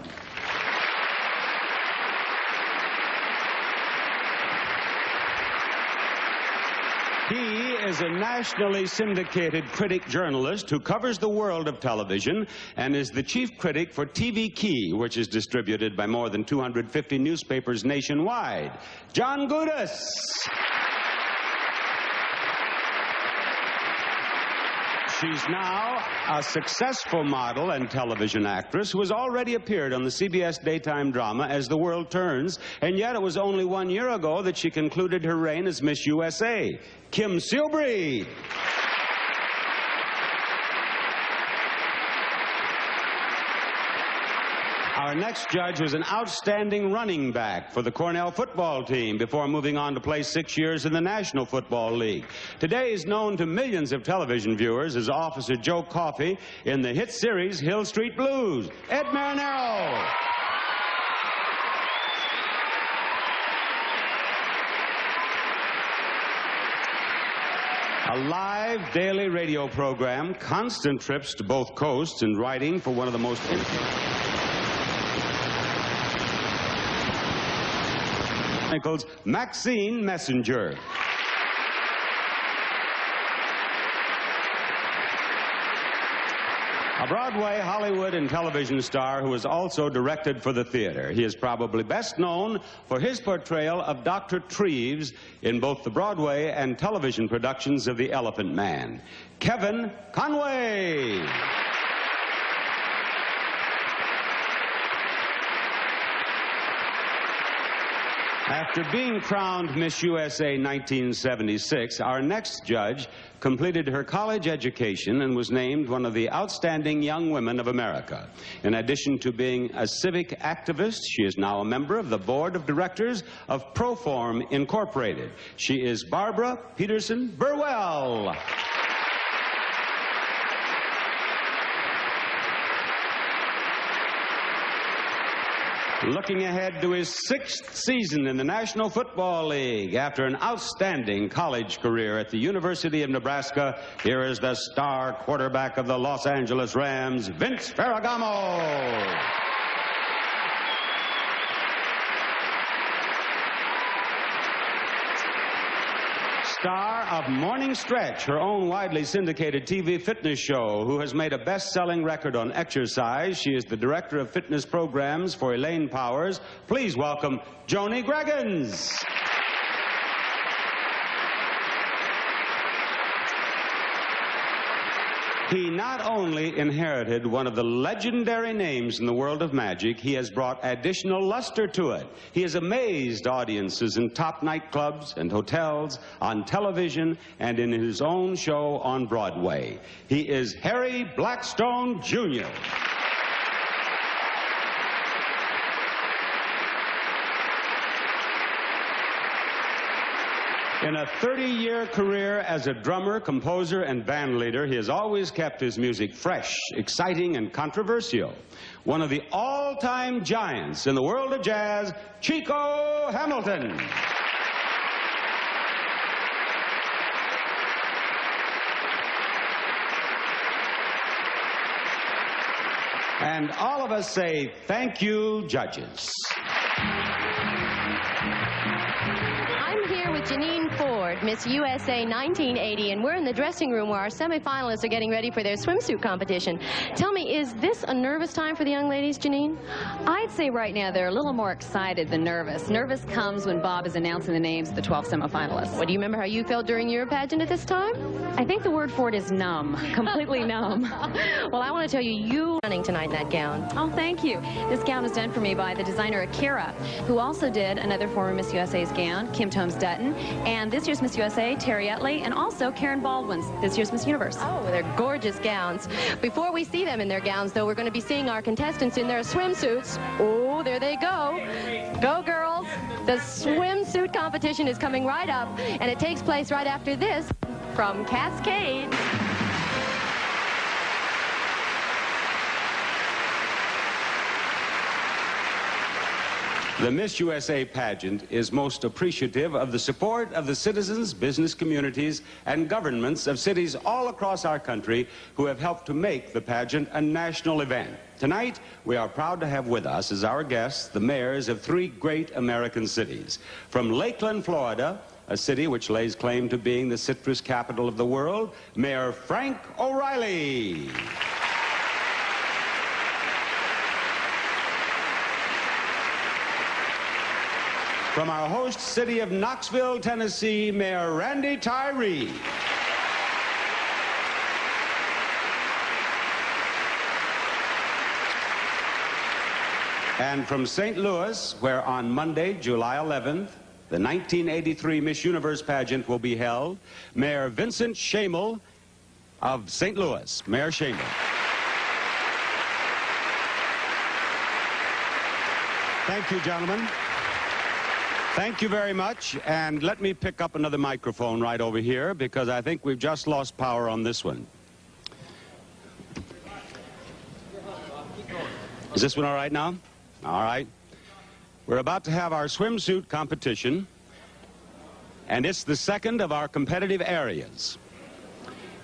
He is a nationally syndicated critic journalist who covers the world of television and is the chief critic for TV Key, which is distributed by more than 250 newspapers nationwide. John Gudis. She's now a successful model and television actress who has already appeared on the CBS daytime drama As the World Turns, and yet it was only 1 year ago that she concluded her reign as Miss USA, Kim Seelbreed. Our next judge was an outstanding running back for the Cornell football team before moving on to play 6 years in the National Football League. Today he's known to millions of television viewers as Officer Joe Coffey in the hit series Hill Street Blues. Ed Marinero. A live daily radio program, constant trips to both coasts, and writing for one of the most Maxine Messenger. A Broadway, Hollywood, and television star who has also directed for the theater. He is probably best known for his portrayal of Dr. Treves in both the Broadway and television productions of The Elephant Man. Kevin Conway. After being crowned Miss USA 1976, our next judge completed her college education and was named one of the outstanding young women of America. In addition to being a civic activist, she is now a member of the board of directors of Proform Incorporated. She is Barbara Peterson Burwell. Looking ahead to his 6th season in the National Football League after an outstanding college career at the University of Nebraska, here is the star quarterback of the Los Angeles Rams, Vince Ferragamo. Star of Morning Stretch, her own widely syndicated TV fitness show, who has made a best-selling record on exercise. She is the director of fitness programs for Elaine Powers. Please welcome Joni Greggins. He not only inherited one of the legendary names in the world of magic, he has brought additional luster to it. He has amazed audiences in top nightclubs and hotels, on television, and in his own show on Broadway. He is Harry Blackstone, Jr. In a 30-year career as a drummer, composer, and band leader, he has always kept his music fresh, exciting, and controversial. One of the all-time giants in the world of jazz, Chico Hamilton. And all of us say, thank you, judges. Janine Ford, Miss USA 1980, and we're in the dressing room where our semifinalists are getting ready for their swimsuit competition. Tell me, is this a nervous time for the young ladies, Janine? I'd say right now they're a little more excited than nervous. Nervous comes when Bob is announcing the names of the 12 semifinalists. Well, do you remember how you felt during your pageant at this time? I think the word for it is numb, completely numb. Well, I want to tell you, you running tonight in that gown. Oh, thank you. This gown was done for me by the designer Akira, who also did another former Miss USA's gown, Kim Tomes-Dutton, and this year's Miss USA, Terry Utley, and also Karen Baldwin's this year's Miss Universe. Oh, they're gorgeous gowns. Before we see them in their gowns, though, we're going to be seeing our contestants in their swimsuits. Oh, there they go. Go, girls. The swimsuit competition is coming right up, and it takes place right after this from Cascade. The Miss USA pageant is most appreciative of the support of the citizens, business communities, and governments of cities all across our country who have helped to make the pageant a national event. Tonight, we are proud to have with us as our guests the mayors of 3 great American cities. From Lakeland, Florida, a city which lays claim to being the citrus capital of the world, Mayor Frank O'Reilly. From our host city of Knoxville, Tennessee, Mayor Randy Tyree. And from St. Louis, where on Monday, July 11th, the 1983 Miss Universe pageant will be held, Mayor Vincent Schamel of St. Louis. Mayor Schamel. Thank you, gentlemen. Thank you very much. And let me pick up another microphone right over here, because I think we've just lost power on this one. Is this one all right now? All right. We're about to have our swimsuit competition, and it's the second of our competitive areas.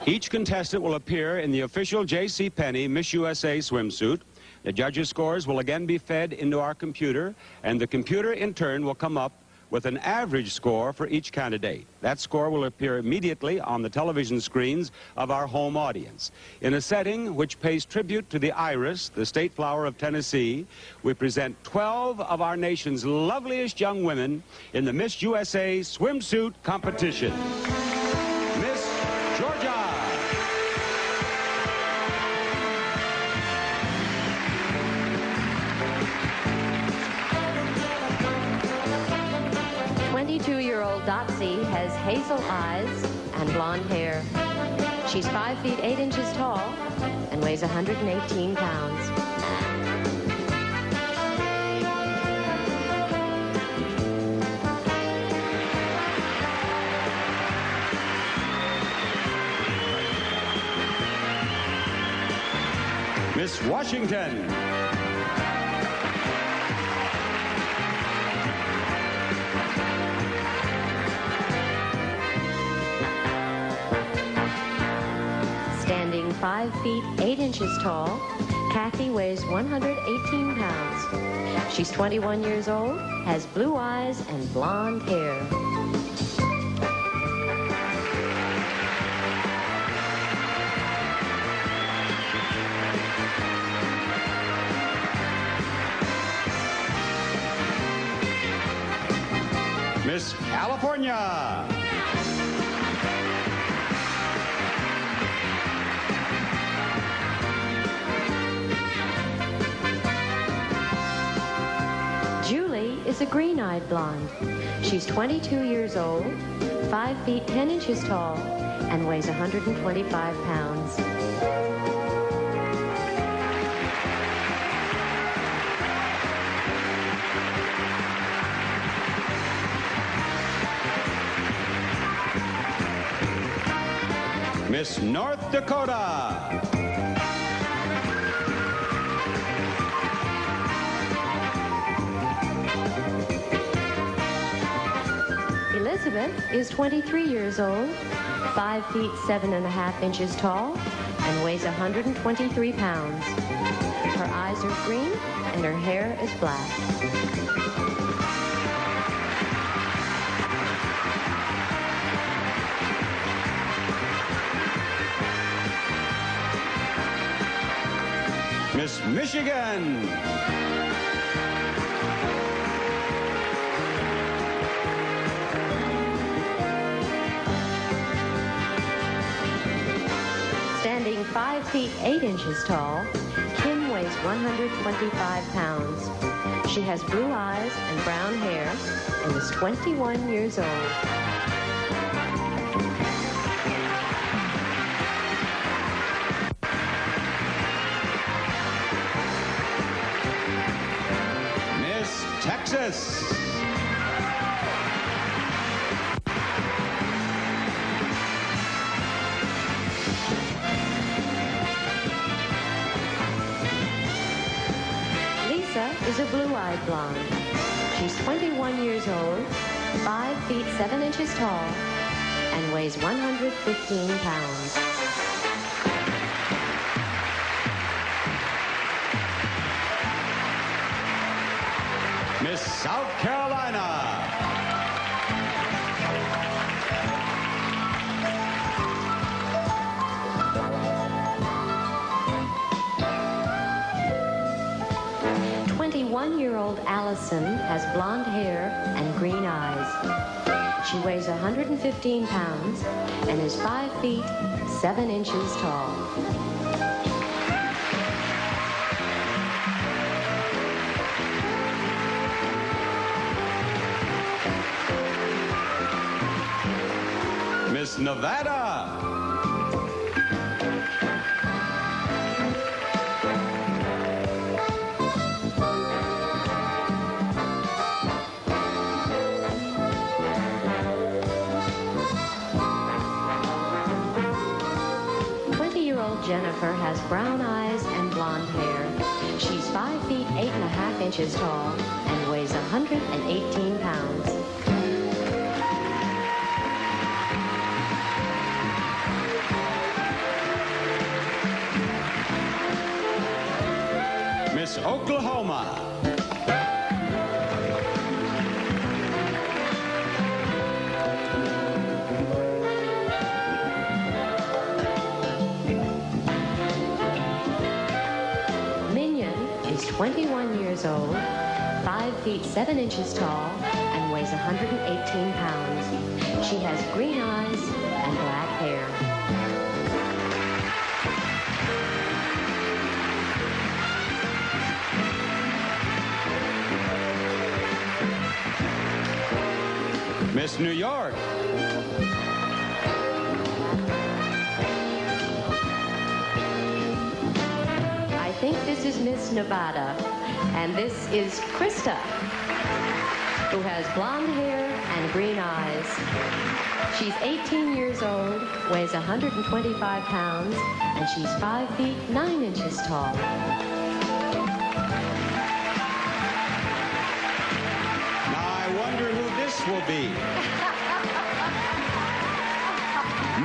Each contestant will appear in the official J.C. Penney Miss USA swimsuit. The judges' scores will again be fed into our computer, and the computer in turn will come up with an average score for each candidate. That score will appear immediately on the television screens of our home audience. In a setting which pays tribute to the iris, the state flower of Tennessee, we present 12 of our nation's loveliest young women in the Miss USA swimsuit competition. Miss Georgia. 22-year-old Dotsy has hazel eyes and blonde hair. She's 5 feet 8 inches tall and weighs 118 pounds. Miss Washington. Standing 5 feet 8 inches tall, Kathy weighs 118 pounds. She's 21 years old, has blue eyes and blonde hair. Miss California. Julie is a green-eyed blonde. She's 22 years old, 5 feet 10 inches tall, and weighs 125 pounds. Miss North Dakota. Elizabeth is 23 years old, 5 feet 7.5 inches tall, and weighs 123 pounds. Her eyes are green and her hair is black. Miss Michigan. Standing 5 feet 8 inches tall, Kim weighs 125 pounds. She has blue eyes and brown hair and is 21 years old. Miss Texas. Is a blue-eyed blonde. She's 21 years old, 5 feet 7 inches tall, and weighs 115 pounds. Miss South Carolina. One-year-old Allison has blonde hair and green eyes. She weighs 115 pounds and is 5 feet 7 inches tall. Miss Nevada. Jennifer has brown eyes and blonde hair. She's 5 feet 8.5 inches tall and weighs 118 pounds. Miss Oklahoma. Is 21 years old, 5 feet 7 inches tall, and weighs 118 pounds. She has green eyes and black hair. Miss New York. I think this is Miss Nevada, and this is Krista, who has blonde hair and green eyes. She's 18 years old, weighs 125 pounds, and she's 5 feet 9 inches tall. Now I wonder who this will be.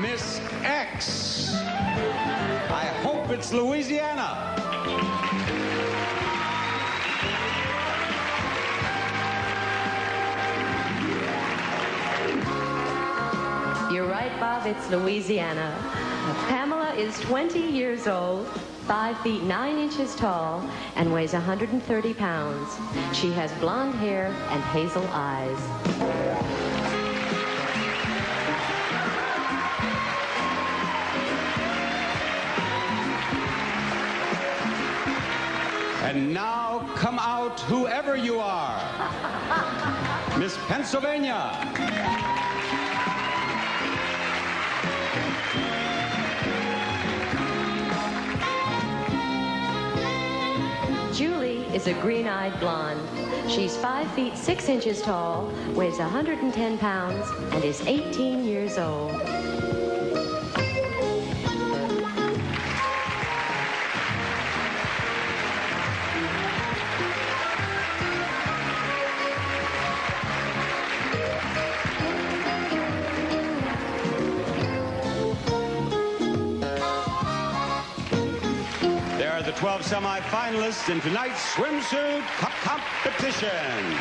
Miss X. I hope it's Louisiana. You're right, Bob, it's Louisiana. Pamela is 20 years old, 5 feet 9 inches tall, and weighs 130 pounds. She has blonde hair and hazel eyes. And now come out, whoever you are. Miss Pennsylvania. Julie is a green-eyed blonde. She's 5 feet 6 inches tall, weighs 110 pounds, and is 18 years old. The 12 semifinalists in tonight's swimsuit competition.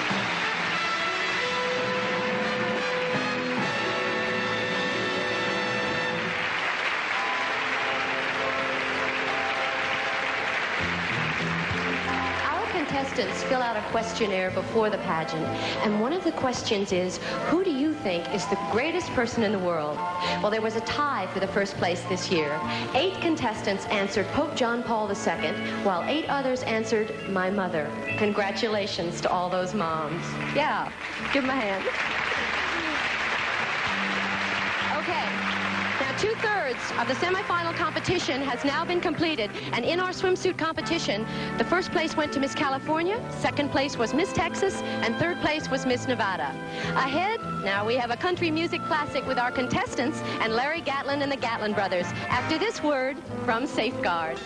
Contestants fill out a questionnaire before the pageant, and one of the questions is, who do you think is the greatest person in the world? Well, there was a tie for the first place this year. 8 contestants answered Pope John Paul II, while 8 others answered my mother. Congratulations to all those moms. Yeah, give them a hand. Okay. Now, 2/3 of the semifinal competition has now been completed, and in our swimsuit competition, the first place went to Miss California, second place was Miss Texas, and third place was Miss Nevada. Ahead, now we have a country music classic with our contestants and Larry Gatlin and the Gatlin brothers, after this word from Safeguard.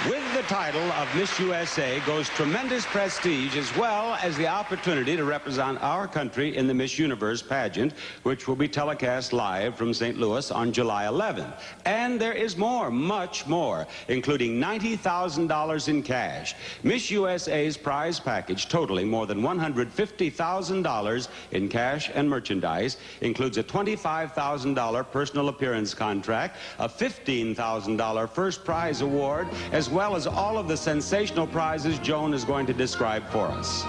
With the title of Miss USA goes tremendous prestige, as well as the opportunity to represent our country in the Miss Universe pageant, which will be telecast live from St. Louis on July 11th. And there is more, much more, including $90,000 in cash. Miss USA's prize package, totaling more than $150,000 in cash and merchandise, includes a $25,000 personal appearance contract, a $15,000 first prize award, as well as all of the sensational prizes Joan is going to describe for us.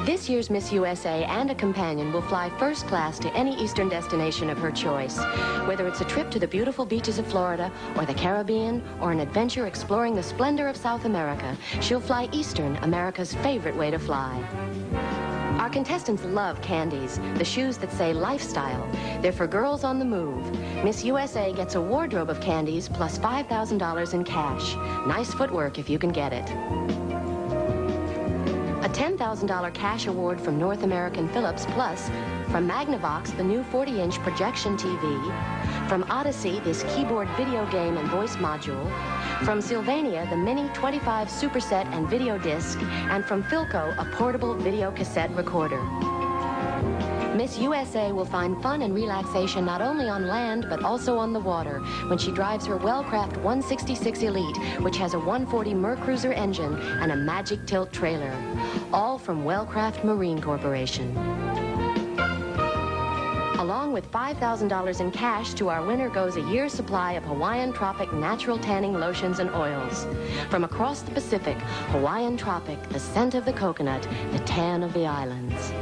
This year's Miss USA and a companion will fly first class to any Eastern destination of her choice. Whether it's a trip to the beautiful beaches of Florida or the Caribbean or an adventure exploring the splendor of South America, she'll fly Eastern, America's favorite way to fly. Our contestants love candies, the shoes that say lifestyle. They're for girls on the move. Miss USA gets a wardrobe of candies plus $5,000 in cash. Nice footwork if you can get it. A $10,000 cash award from North American Philips, plus from Magnavox, the new 40-inch projection TV, from Odyssey, this keyboard video game and voice module, from Sylvania, the Mini 25 Superset and video disc, and from Philco, a portable video cassette recorder. Miss USA will find fun and relaxation not only on land, but also on the water when she drives her Wellcraft 166 Elite, which has a 140 Mercruiser engine and a Magic Tilt trailer. All from Wellcraft Marine Corporation. Along with $5,000 in cash, to our winner goes a year's supply of Hawaiian Tropic natural tanning lotions and oils. From across the Pacific, Hawaiian Tropic, the scent of the coconut, the tan of the islands.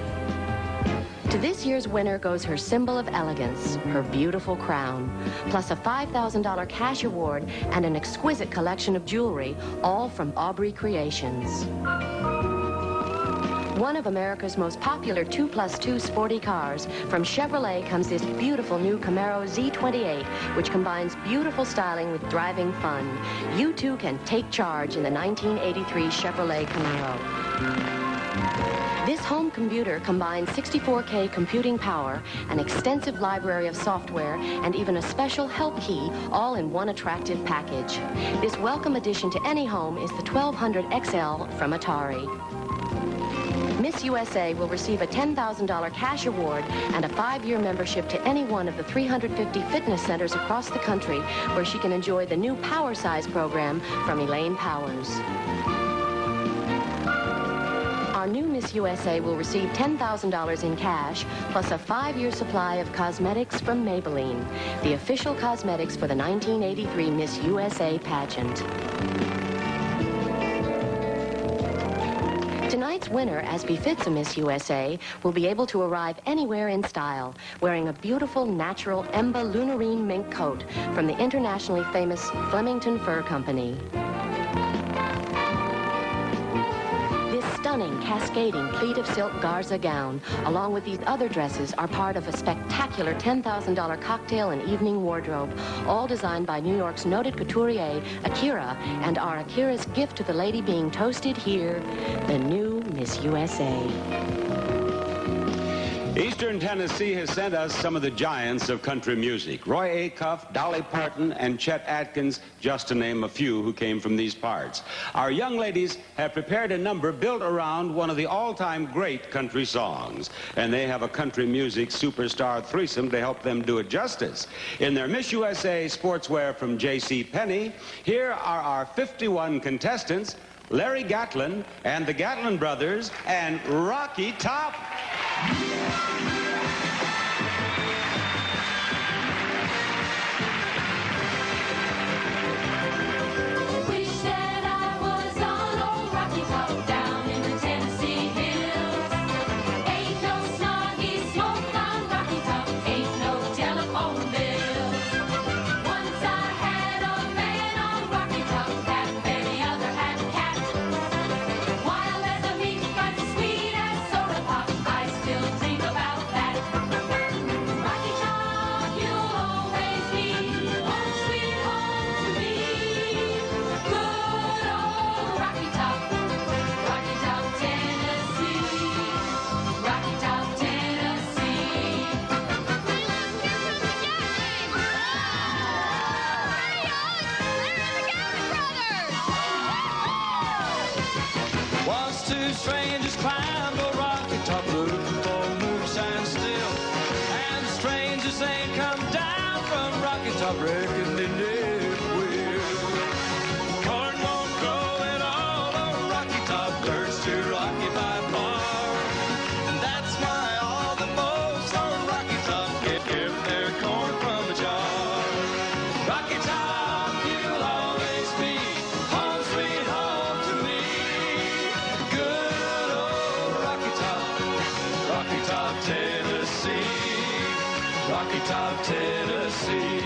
To this year's winner goes her symbol of elegance, her beautiful crown, plus a $5,000 cash award and an exquisite collection of jewelry, all from Aubrey Creations. One of America's most popular 2+2 sporty cars, from Chevrolet comes this beautiful new Camaro Z28, which combines beautiful styling with driving fun. You too can take charge in the 1983 Chevrolet Camaro. This home computer combines 64K computing power, an extensive library of software, and even a special help key, all in one attractive package. This welcome addition to any home is the 1200 XL from Atari. Miss USA will receive a $10,000 cash award and a 5-year membership to any one of the 350 fitness centers across the country where she can enjoy the new Power Size program from Elaine Powers. Our new Miss USA will receive $10,000 in cash, plus a 5-year supply of cosmetics from Maybelline, the official cosmetics for the 1983 Miss USA pageant. Tonight's winner, as befits a Miss USA, will be able to arrive anywhere in style, wearing a beautiful, natural Emba Lunarine mink coat from the internationally famous Flemington Fur Company. Stunning, cascading pleat of silk Garza gown, along with these other dresses, are part of a spectacular $10,000 cocktail and evening wardrobe, all designed by New York's noted couturier, Akira, and are Akira's gift to the lady being toasted here, the new Miss USA. Eastern Tennessee has sent us some of the giants of country music. Roy Acuff, Dolly Parton, and Chet Atkins, just to name a few who came from these parts. Our young ladies have prepared a number built around one of the all-time great country songs. And they have a country music superstar threesome to help them do it justice. In their Miss USA sportswear from J.C. Penney, here are our 51 contestants, Larry Gatlin and the Gatlin Brothers and Rocky Top. Wish that I was on old Rocky Top down in the Tennessee hills. Ain't no snoggy smoke on Rocky Top, ain't no telephone bills. Once I had a man on Rocky Top, half every other had a cat. Wild as a meat, but sweet as soda pop, I still dream about that. Rocky Top, you'll always be home sweet home to me. Good old Rocky Top, Tennessee. Rocky Top, Tennessee. Once two strangers climbed a rocky top looking for moonshine still. And the strangers ain't come down from Rocky Top, reckon they never will. Corn won't grow at all on Rocky Top, dirt's too rocky by far. And that's why all the folks on Rocky Top get their corn from a jar. Rocky Top, you'll always be home sweet home to me. Good old Rocky Top, Tennessee. Rocky Top, Tennessee.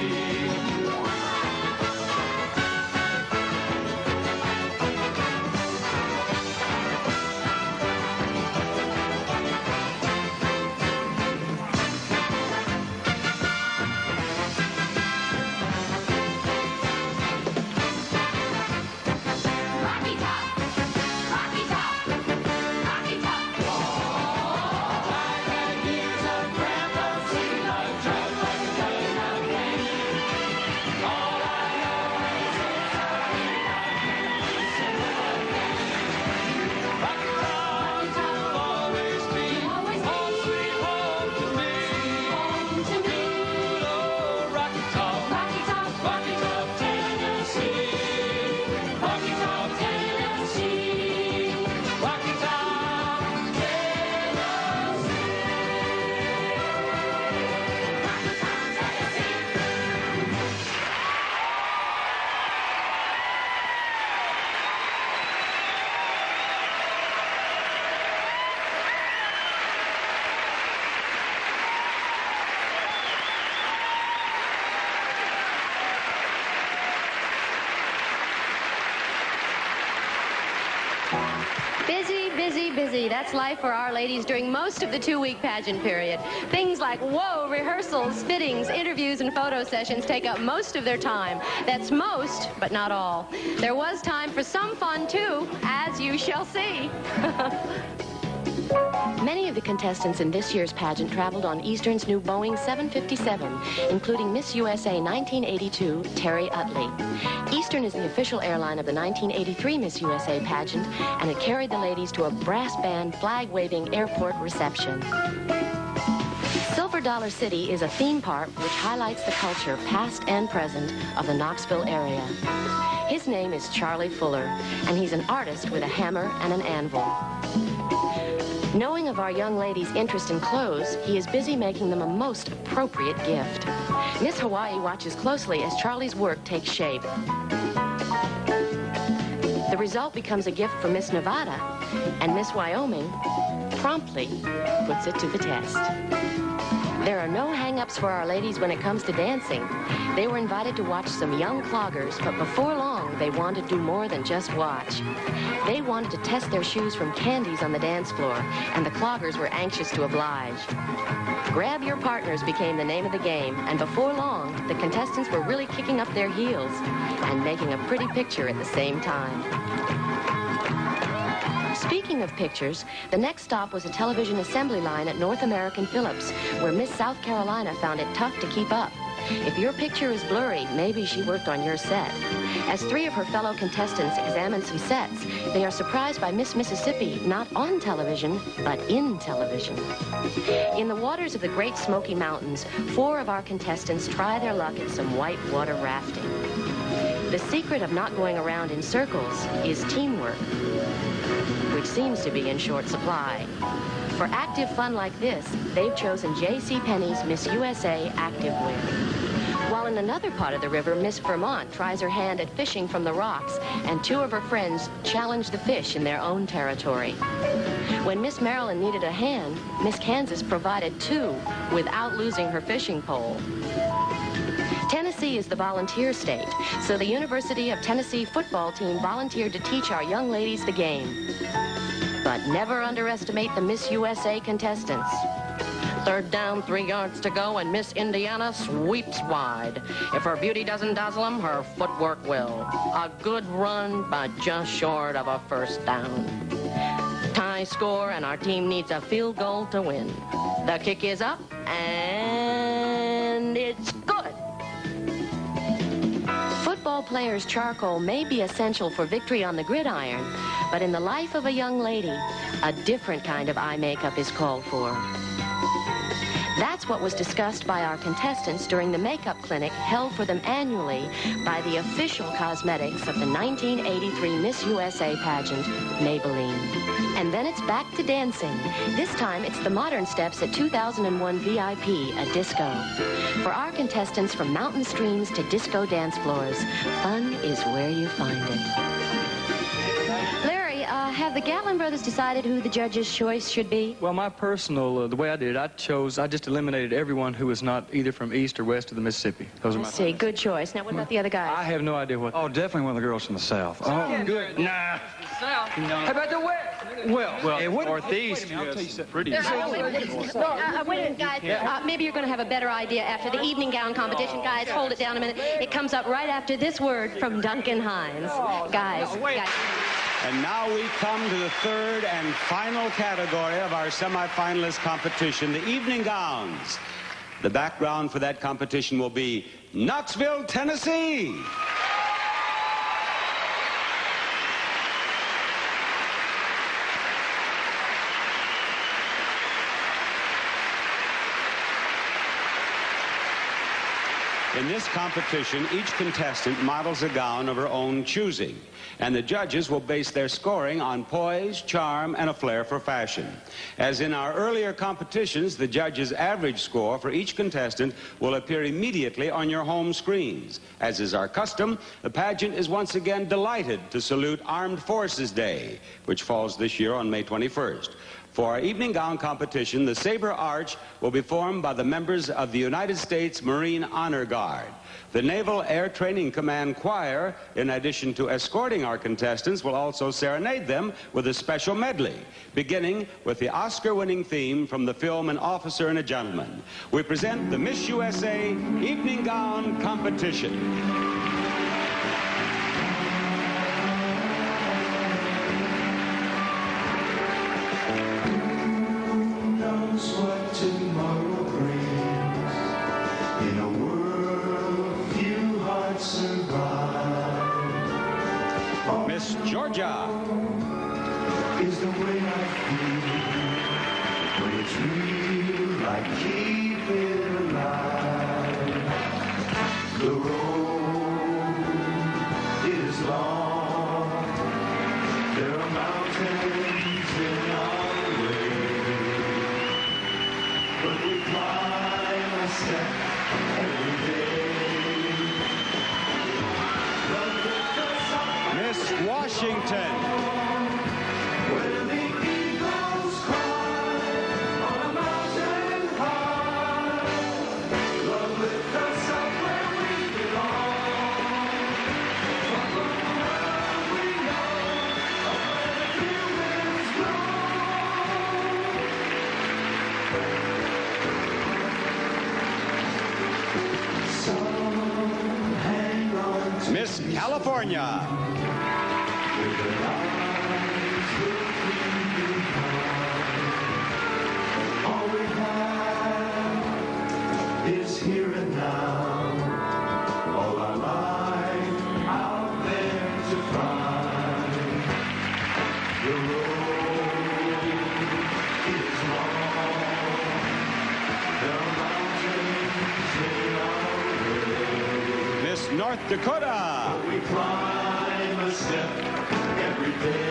busy, busy. That's life for our ladies during most of the 2-week pageant period. Things like, whoa, rehearsals, fittings, interviews, and photo sessions take up most of their time. That's most, but not all. There was time for some fun, too, as you shall see. Many of the contestants in this year's pageant traveled on Eastern's new Boeing 757, including Miss USA 1982, Terry Utley. Eastern is the official airline of the 1983 Miss USA pageant, and it carried the ladies to a brass band, flag-waving airport reception. Silver Dollar City is a theme park which highlights the culture, past and present, of the Knoxville area. His name is Charlie Fuller, and he's an artist with a hammer and an anvil. Knowing of our young ladies' interest in clothes, he is busy making them a most appropriate gift. Miss Hawaii watches closely as Charlie's work takes shape. The result becomes a gift for Miss Nevada, and Miss Wyoming promptly puts it to the test. There are no hang-ups for our ladies when it comes to dancing. They were invited to watch some young cloggers, but before long, they wanted to do more than just watch. They wanted to test their shoes from candies on the dance floor, and the cloggers were anxious to oblige. Grab Your Partners became the name of the game, and before long, the contestants were really kicking up their heels and making a pretty picture at the same time. Speaking of pictures, the next stop was a television assembly line at North American Phillips, where Miss South Carolina found it tough to keep up. If your picture is blurry, maybe she worked on your set. As 3 of her fellow contestants examine some sets, they are surprised by Miss Mississippi not on television, but in television. In the waters of the Great Smoky Mountains, 4 of our contestants try their luck at some whitewater rafting. The secret of not going around in circles is teamwork, which seems to be in short supply. For active fun like this, they've chosen JCPenney's Miss USA Activewear. While in another part of the river, Miss Vermont tries her hand at fishing from the rocks, and 2 of her friends challenge the fish in their own territory. When Miss Maryland needed a hand, Miss Kansas provided 2 without losing her fishing pole. Tennessee is the volunteer state, so the University of Tennessee football team volunteered to teach our young ladies the game. But never underestimate the Miss USA contestants. 3rd down, 3 yards to go, and Miss Indiana sweeps wide. If her beauty doesn't dazzle them, her footwork will. A good run, but just short of a 1st down. Tie score, and our team needs a field goal to win. The kick is up, and it's good. Football players' charcoal may be essential for victory on the gridiron, but in the life of a young lady, a different kind of eye makeup is called for. That's what was discussed by our contestants during the makeup clinic held for them annually by the official cosmetics of the 1983 Miss USA pageant, Maybelline. And then it's back to dancing. This time it's the modern steps at 2001 VIP, a disco. For our contestants from mountain streams to disco dance floors, fun is where you find it. Larry, have the Gatlin brothers decided who the judge's choice should be? Well, my personal, the way I did it, I just eliminated everyone who was not either from east or west of the Mississippi. Those are my See, good choice. Now, what about the other guys? I have no idea what. Oh, definitely one of the girls from the South. Oh, good. Nah. South. How about the west? Well, northeast. I'll tell you something. Pretty. Wait a minute, guys. Maybe you're going to have a better idea after the evening gown competition. Guys, hold it down a minute. It comes up right after this word from Duncan Hines. Guys. And now we come to the 3rd and final category of our semifinalist competition, the evening gowns. The background for that competition will be Knoxville, Tennessee. In this competition, each contestant models a gown of her own choosing, and the judges will base their scoring on poise, charm, and a flair for fashion. As in our earlier competitions, the judges' average score for each contestant will appear immediately on your home screens. As is our custom, the pageant is once again delighted to salute Armed Forces Day, which falls this year on May 21st. For our evening gown competition, the Sabre Arch will be formed by the members of the United States Marine Honor Guard. The Naval Air Training Command Choir, in addition to escorting our contestants, will also serenade them with a special medley, beginning with the Oscar-winning theme from the film An Officer and a Gentleman. We present the Miss USA Evening Gown Competition. What tomorrow brings in a world few hearts survive. Miss Georgia Is the way I feel when it's real, like keep it alive. The road is long, there are mountains in our way. But we climb a step every day. Miss Washington. Where the eagles cry on a mountain high. Love lift us up where we belong. From the world we know, of where the few winds blow. Miss California. All we have is here and now. All our life out there to find. The road is long. There are mountains in our way. Miss North Dakota. We climb a step every day.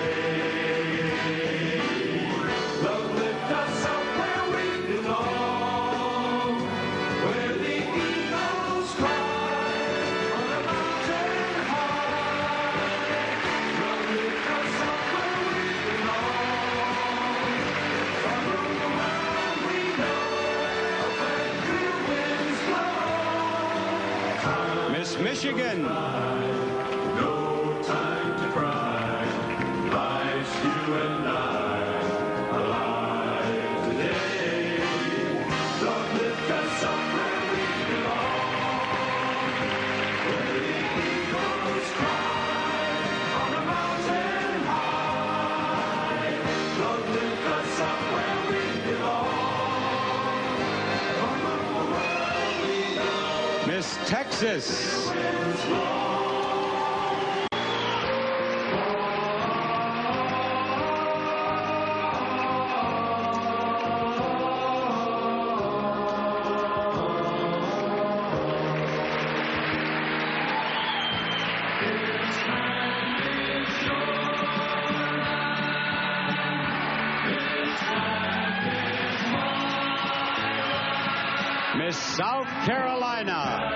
Love lift us up where we belong. Where the eagles cry on a mountain high. Love lift us up where we belong. From the world we know, of where the few winds blow. Miss Michigan. No time to cry. Life's you and I alive today. Love lift us up where we belong. Where the eagles cry on a mountain high. Love lift us up where we belong. From the world we know. Miss Texas. Miss South Carolina.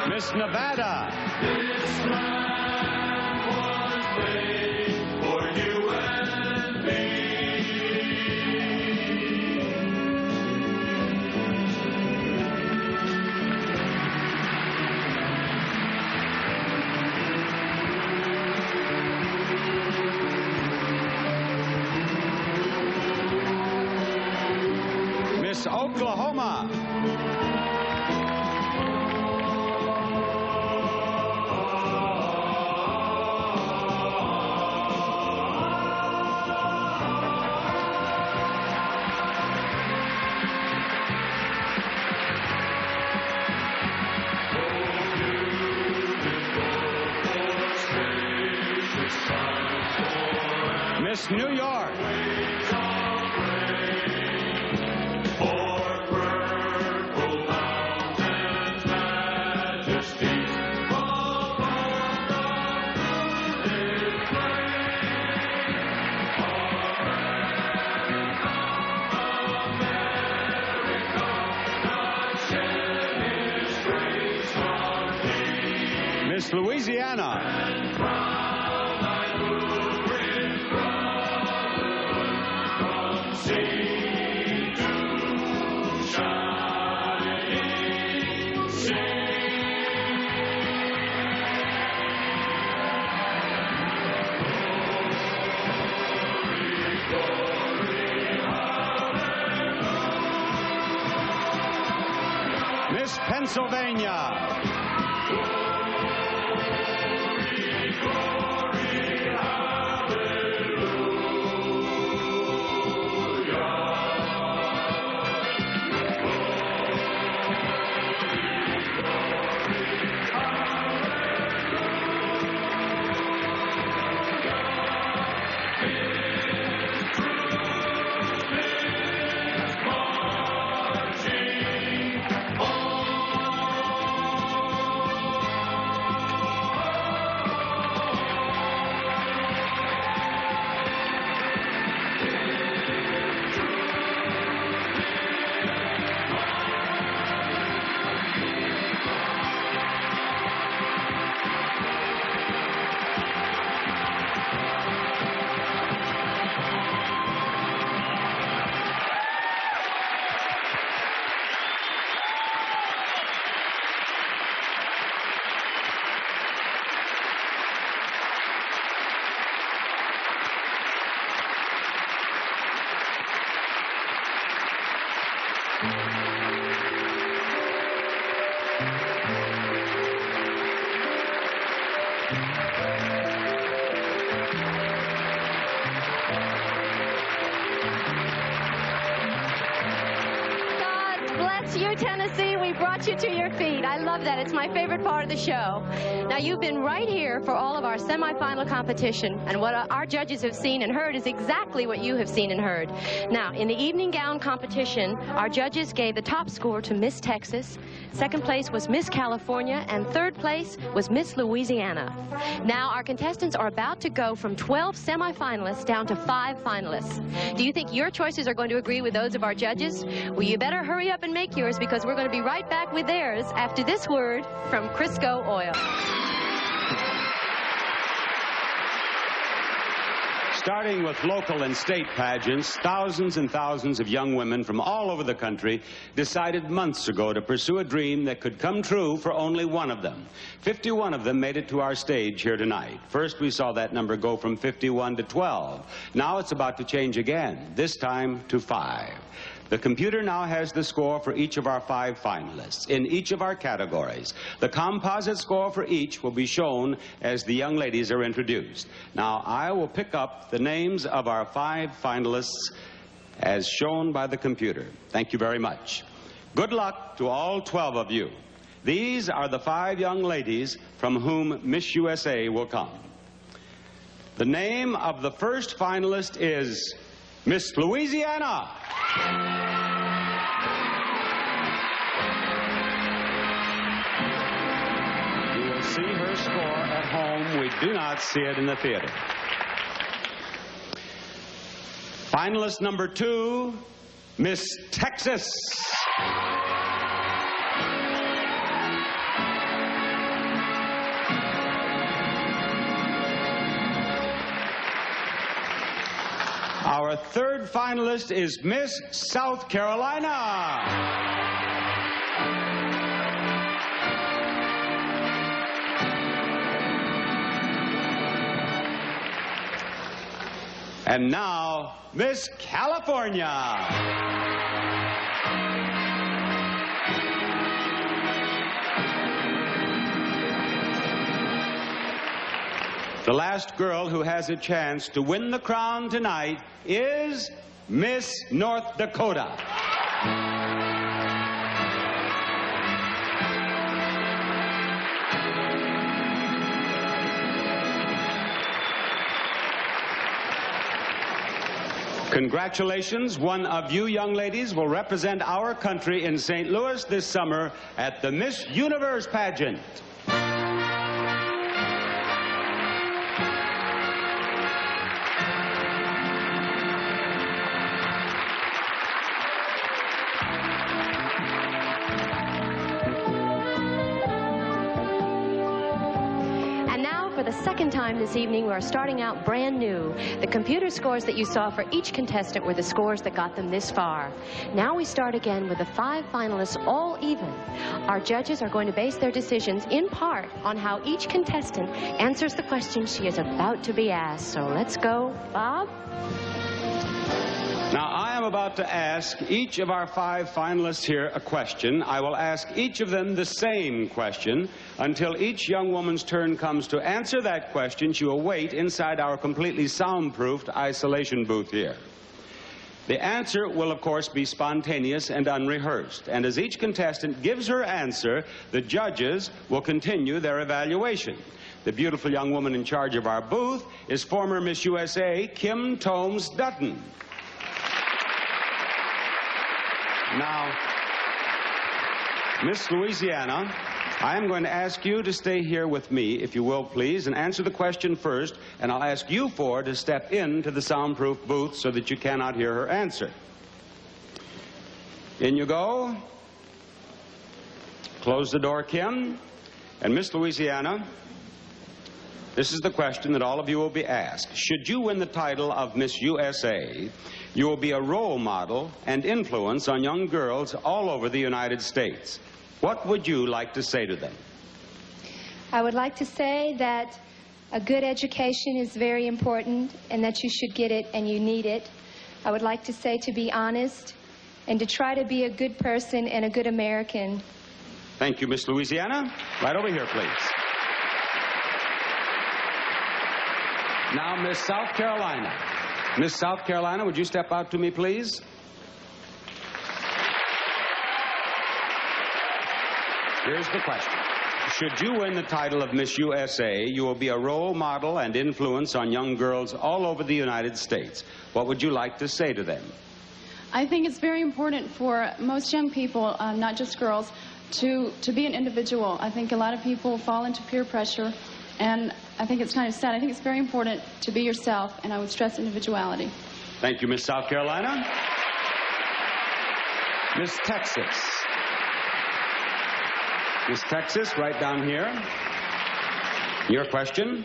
Miss Nevada. This land was made for you and me. Miss Oklahoma. Miss New York. Miss Louisiana. Miss Pennsylvania. You, Tennessee, we brought you to your feet. I love that. It's my favorite part of the show. Now, you've been right here for all of our semifinal competition, and what our judges have seen and heard is exactly what you have seen and heard. Now, in the evening gown competition, our judges gave the top score to Miss Texas, second place was Miss California, and third place was Miss Louisiana. Now, our contestants are about to go from 12 semifinalists down to 5 finalists. Do you think your choices are going to agree with those of our judges? Well, you better hurry up and make yours, because we're going to be right back with theirs after this word from Crisco Oil. Starting with local and state pageants, thousands and thousands of young women from all over the country decided months ago to pursue a dream that could come true for only one of them. 51 of them made it to our stage here tonight. First, we saw that number go from 51 to 12. Now it's about to change again, this time to 5. The computer now has the score for each of our 5 finalists in each of our categories. The composite score for each will be shown as the young ladies are introduced. Now, I will pick up the names of our 5 finalists as shown by the computer. Thank you very much. Good luck to all 12 of you. These are the 5 young ladies from whom Miss USA will come. The name of the first finalist is Miss Louisiana. You will see her score at home. We do not see it in the theater. Finalist number 2, Miss Texas. Our third finalist is Miss South Carolina. And now, Miss California. The last girl who has a chance to win the crown tonight is Miss North Dakota. Congratulations. One of you young ladies will represent our country in St. Louis this summer at the Miss Universe pageant. for the second time this evening, we are starting out brand new. The computer scores that you saw for each contestant were the scores that got them this far. Now we start again with the 5 finalists all even. Our judges are going to base their decisions in part on how each contestant answers the question she is about to be asked. So let's go. Bob? Now, I am about to ask each of our 5 finalists here a question. I will ask each of them the same question. Until each young woman's turn comes to answer that question, she will wait inside our completely soundproofed isolation booth here. The answer will, of course, be spontaneous and unrehearsed. And as each contestant gives her answer, the judges will continue their evaluation. The beautiful young woman in charge of our booth is former Miss USA, Kim Tomes Dutton. Now, Miss Louisiana, I am going to ask you to stay here with me, if you will, please, and answer the question first, and I'll ask you 4 to step into the soundproof booth so that you cannot hear her answer. In you go. Close the door, Kim. And Miss Louisiana, this is the question that all of you will be asked. Should you win the title of Miss USA, you will be a role model and influence on young girls all over the United States. What would you like to say to them? I would like to say that a good education is very important and that you should get it and you need it. I would like to say to be honest and to try to be a good person and a good American. Thank you, Miss Louisiana. Right over here, please. Now, Miss South Carolina. Miss South Carolina, would you step out to me, please? Here's the question. Should you win the title of Miss USA, you will be a role model and influence on young girls all over the United States. What would you like to say to them? I think it's very important for most young people, not just girls, to be an individual. I think a lot of people fall into peer pressure, and I think it's kind of sad. I think it's very important to be yourself, and I would stress individuality. Thank you, Miss South Carolina. Miss Texas. Miss Texas, right down here. Your question.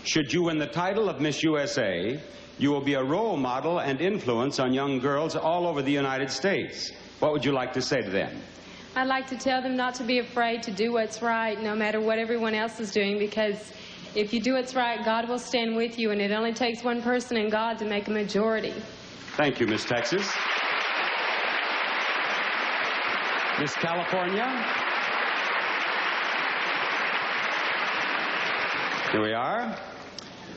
Should you win the title of Miss USA, you will be a role model and influence on young girls all over the United States. What would you like to say to them? I'd like to tell them not to be afraid to do what's right, no matter what everyone else is doing, because if you do what's right, God will stand with you, and it only takes one person in God to make a majority. Thank you, Miss Texas. Miss California. Here we are.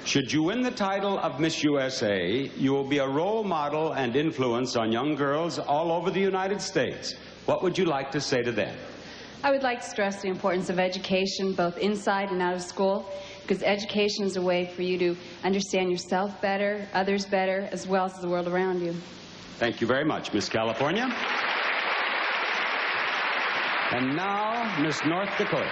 Should you win the title of Miss USA, you will be a role model and influence on young girls all over the United States. What would you like to say to them? I would like to stress the importance of education, both inside and out of school, because education is a way for you to understand yourself better, others better, as well as the world around you. Thank you very much, Miss California. And now, Miss North Dakota.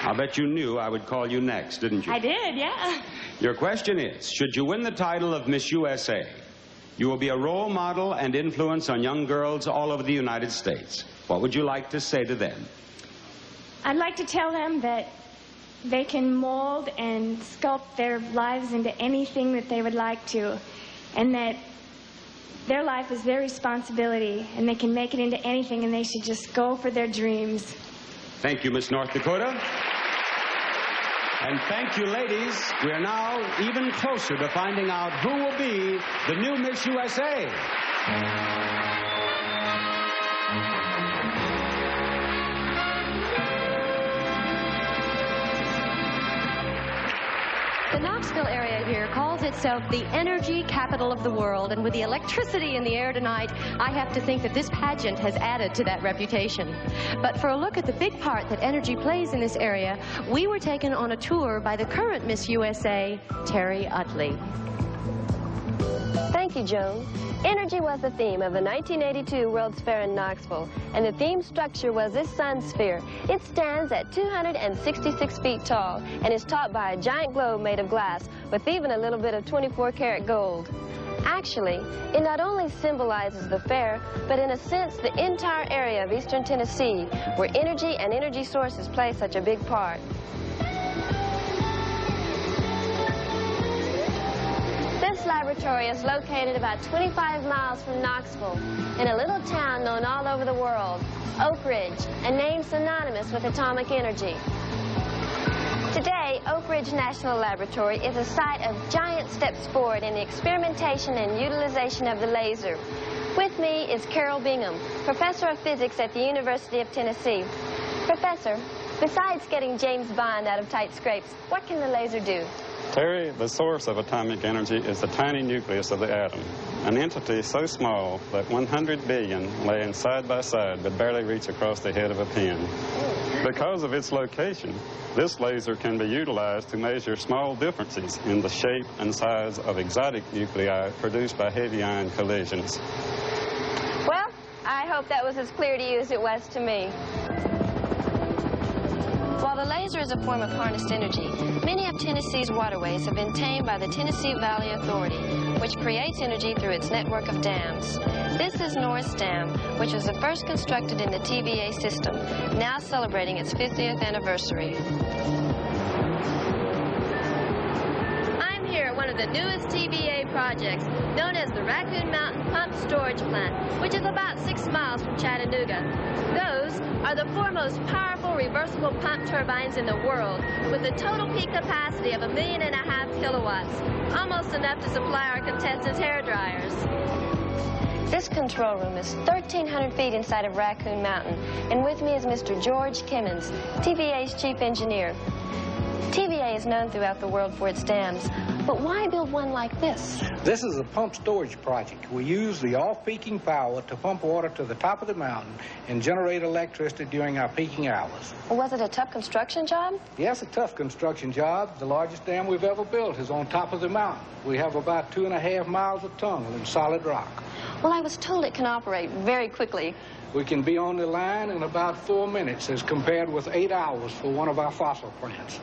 I bet you knew I would call you next, didn't you? I did, yeah. Your question is, should you win the title of Miss USA, you will be a role model and influence on young girls all over the United States. What would you like to say to them? I'd like to tell them that they can mold and sculpt their lives into anything that they would like to, and that their life is their responsibility, and they can make it into anything, and they should just go for their dreams. Thank you, Miss North Dakota. And thank you, ladies. We are now even closer to finding out who will be the new Miss USA. The Knoxville area here calls itself the energy capital of the world, and with the electricity in the air tonight, I have to think that this pageant has added to that reputation. But for a look at the big part that energy plays in this area, we were taken on a tour by the current Miss USA, Terry Utley. Thank you, Joan. Energy was the theme of the 1982 World's Fair in Knoxville, and the theme structure was this sun sphere. It stands at 266 feet tall and is topped by a giant globe made of glass with even a little bit of 24-karat gold. Actually, it not only symbolizes the fair, but in a sense the entire area of eastern Tennessee, where energy and energy sources play such a big part. laboratory is located about 25 miles from Knoxville, in a little town known all over the world, Oak Ridge, a name synonymous with atomic energy. Today, Oak Ridge National Laboratory is a site of giant steps forward in the experimentation and utilization of the laser. With me is Carol Bingham, Professor of Physics at the University of Tennessee. Professor, besides getting James Bond out of tight scrapes, what can the laser do? Terry, the source of atomic energy is the tiny nucleus of the atom, an entity so small that 100 billion laying side by side would barely reach across the head of a pin. Because of its location, this laser can be utilized to measure small differences in the shape and size of exotic nuclei produced by heavy ion collisions. Well, I hope that was as clear to you as it was to me. While the laser is a form of harnessed energy, many of Tennessee's waterways have been tamed by the Tennessee Valley Authority, which creates energy through its network of dams. This is Norris Dam, which was the first constructed in the TVA system, now celebrating its 50th anniversary. I'm here at one of the newest TVA projects, known as the Raccoon Mountain Pump Storage Plant, which is about 6 miles from Chattanooga. Those are the 4 most powerful reversible pump turbines in the world, with a total peak capacity of 1.5 million kilowatts, almost enough to supply our contestants' hair dryers. This control room is 1,300 feet inside of Raccoon Mountain, and with me is Mr. George Kimmons, TVA's chief engineer. TVA is known throughout the world for its dams, but why build one like this? This is a pump storage project. We use the off-peaking power to pump water to the top of the mountain and generate electricity during our peaking hours. Was it a tough construction job? Yes, a tough construction job. The largest dam we've ever built is on top of the mountain. We have about 2.5 miles of tunnel in solid rock. Well, I was told it can operate very quickly. We can be on the line in about 4 minutes as compared with 8 hours for one of our fossil plants.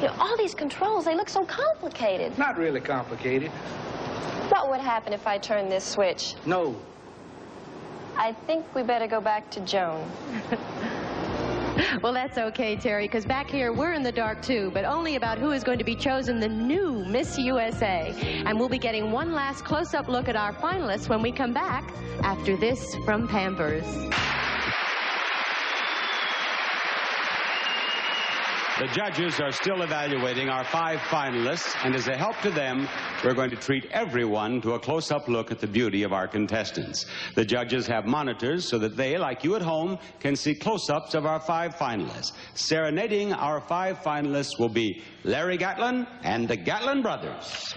You know, all these controls, they look so complicated. Not really complicated. What would happen if I turned this switch? No. I think we better go back to Joan. Well, that's okay, Terry, because back here we're in the dark too, but only about who is going to be chosen the new Miss USA. And we'll be getting one last close-up look at our finalists when we come back after this from Pampers. The judges are still evaluating our 5 finalists, and as a help to them, we're going to treat everyone to a close-up look at the beauty of our contestants. The judges have monitors so that they, like you at home, can see close-ups of our 5 finalists. Serenading our 5 finalists will be Larry Gatlin and the Gatlin Brothers.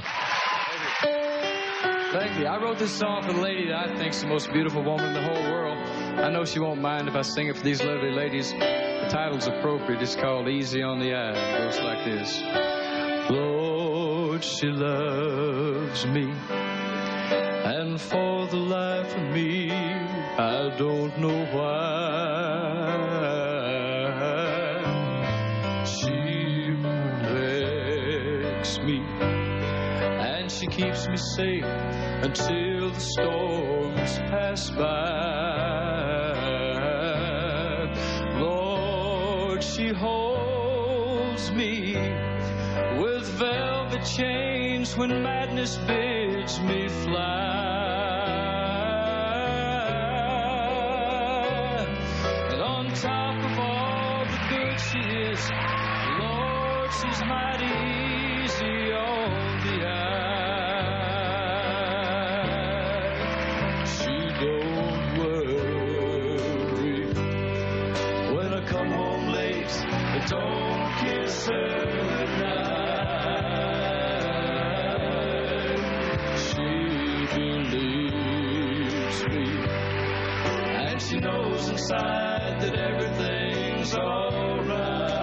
Thank you. I wrote this song for the lady that I think is the most beautiful woman in the whole world. I know she won't mind if I sing it for these lovely ladies. The title's appropriate. It's called Easy on the Eye. It goes like this. Lord, she loves me, and for the life of me, I don't know why. She protects me, and she keeps me safe until the storms pass by. Lord, she holds me with velvet chains when madness bids me fly. And on top of all the good she is, Lord, she's mighty easy on the eye. She don't worry when I come home late, I don't kiss her goodnight. She believes me, and she knows inside that everything's alright.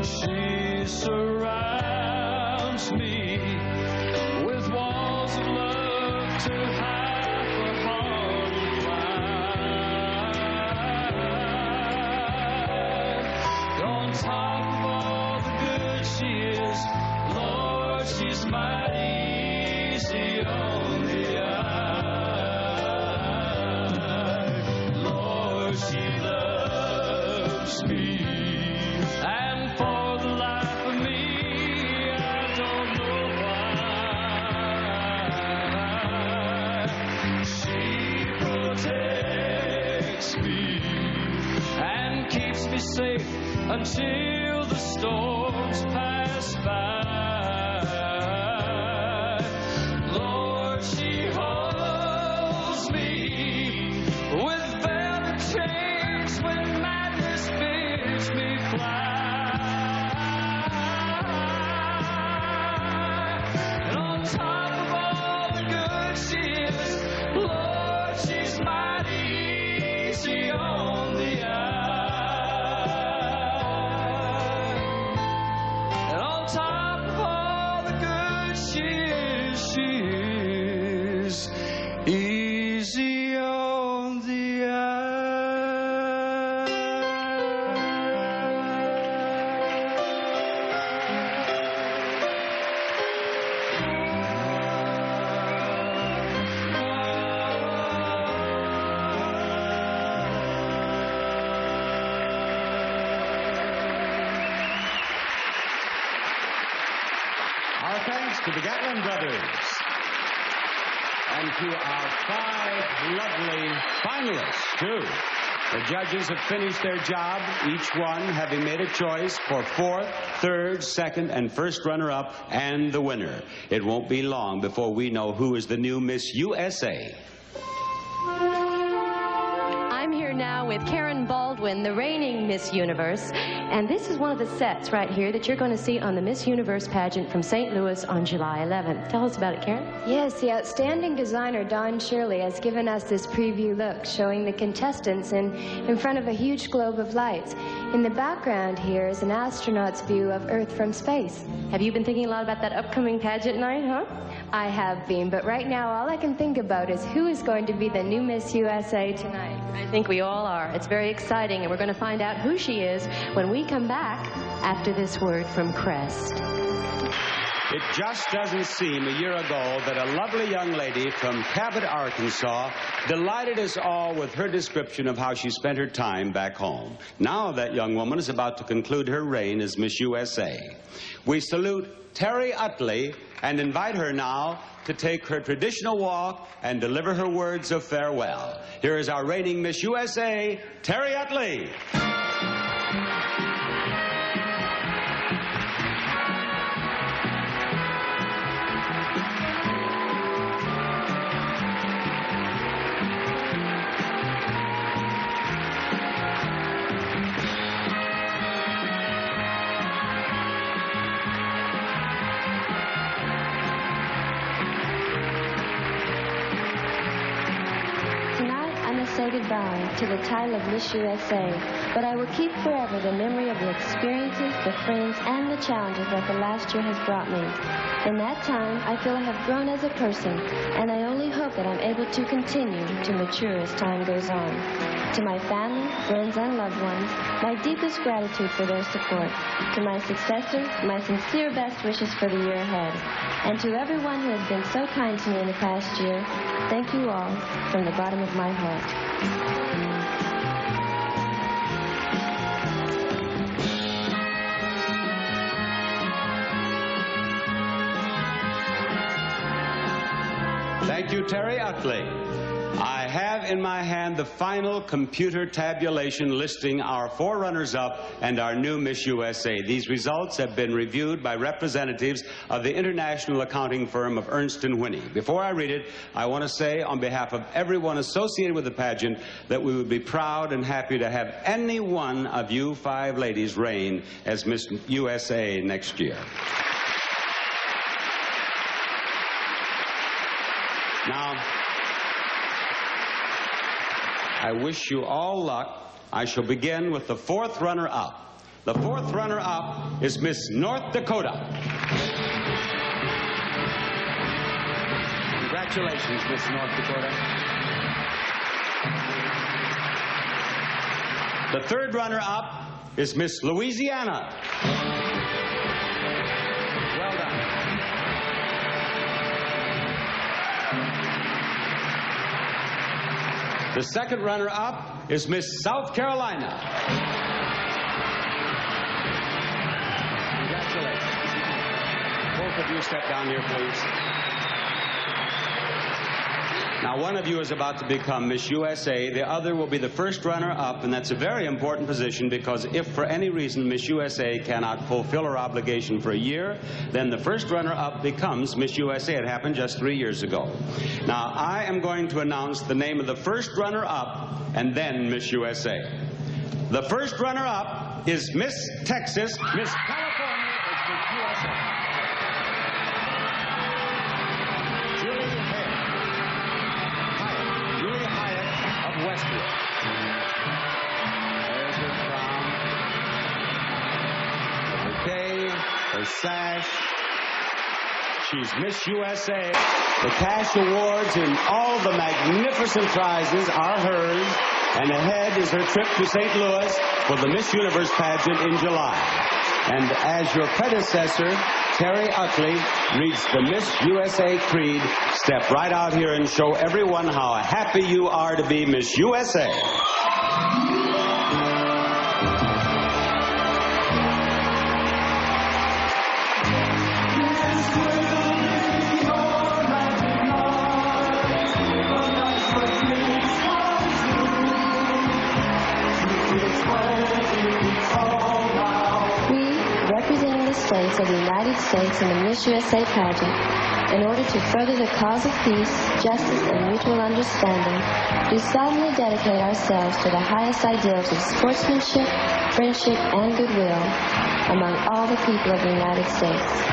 She surrounds me with walls of love to hide her heart of mine. On top of all the good she is, Lord, she's mighty easy on the eye. Lord, she loves me, and for the life of me, I me safe until the storms pass by. Lord, she holds me with velvet chains when madness bids me fly. And on top of all the good she is, Lord, she's mighty easy on the eye. And on top of all the good she is easy on the Our thanks to the Gatlin brothers and to our 5 lovely finalists, too. The judges have finished their job, each one having made a choice for 4th, 3rd, 2nd, and 1st runner-up and the winner. It won't be long before we know who is the new Miss USA. I'm here now with Karen Baldwin, the reigning Miss Universe, and this is one of the sets right here that you're going to see on the Miss Universe pageant from St. Louis on July 11th. Tell us about it, Karen. Yes, the outstanding designer, Don Shirley, has given us this preview look showing the contestants in front of a huge globe of lights. In the background here is an astronaut's view of Earth from space. Have you been thinking a lot about that upcoming pageant night, huh? I have been, but right now all I can think about is who is going to be the new Miss USA tonight. I think we all are. It's very exciting, and we're going to find out who she is when we come back after this word from Crest. It just doesn't seem a year ago that a lovely young lady from Cabot, Arkansas, delighted us all with her description of how she spent her time back home. Now that young woman is about to conclude her reign as Miss USA. We salute Terry Utley and invite her now to take her traditional walk and deliver her words of farewell. Here is our reigning Miss USA, Terry Utley. Say goodbye to the title of Miss USA, but I will keep forever the memory of the experiences, the friends, and the challenges that the last year has brought me. In that time, I feel I have grown as a person, and I only hope that I'm able to continue to mature as time goes on. To my family, friends, and loved ones, my deepest gratitude for their support. To my successor, my sincere best wishes for the year ahead. And to everyone who has been so kind to me in the past year, thank you all from the bottom of my heart. Thank you, Terry Utley. I have in my hand the final computer tabulation listing our 4 runners-up and our new Miss USA. These results have been reviewed by representatives of the international accounting firm of Ernst & Whinney. Before I read it, I want to say on behalf of everyone associated with the pageant that we would be proud and happy to have any one of you 5 ladies reign as Miss USA next year. Now, I wish you all luck. I shall begin with the 4th runner-up. The 4th runner-up is Miss North Dakota. Congratulations, Miss North Dakota. The 3rd runner-up is Miss Louisiana. Well done. The 2nd runner-up is Miss South Carolina. Congratulations. Both of you step down here, please. Now, one of you is about to become Miss USA. The other will be the first runner-up, and that's a very important position because if for any reason Miss USA cannot fulfill her obligation for a year, then the first runner-up becomes Miss USA. It happened just 3 years ago. Now, I am going to announce the name of the first runner-up and then Miss USA. The first runner-up is Miss Texas, Miss California, is Miss USA. Julie Hyatt of Westwood. There's her crown, her bouquet, her sash. She's Miss USA. The cash awards and all the magnificent prizes are hers, and ahead is her trip to St. Louis for the Miss Universe pageant in July. And as your predecessor, Terry Uckley, reads the Miss USA Creed, step right out here and show everyone how happy you are to be Miss USA. States of the United States in the Miss USA pageant, in order to further the cause of peace, justice, and mutual understanding, do solemnly dedicate ourselves to the highest ideals of sportsmanship, friendship, and goodwill among all the people of the United States.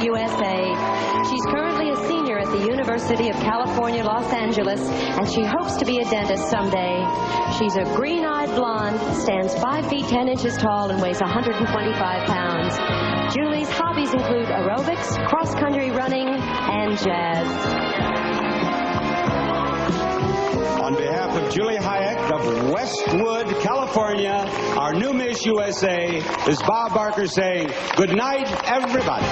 USA. She's currently a senior at the University of California, Los Angeles, and she hopes to be a dentist someday. She's a green-eyed blonde, stands 5 feet 10 inches tall, and weighs 125 pounds. Julie's hobbies include aerobics, cross-country running, and jazz. On behalf of Julie Hyatt of Westwood, California, our new Miss USA, is Bob Barker saying, good night, everybody.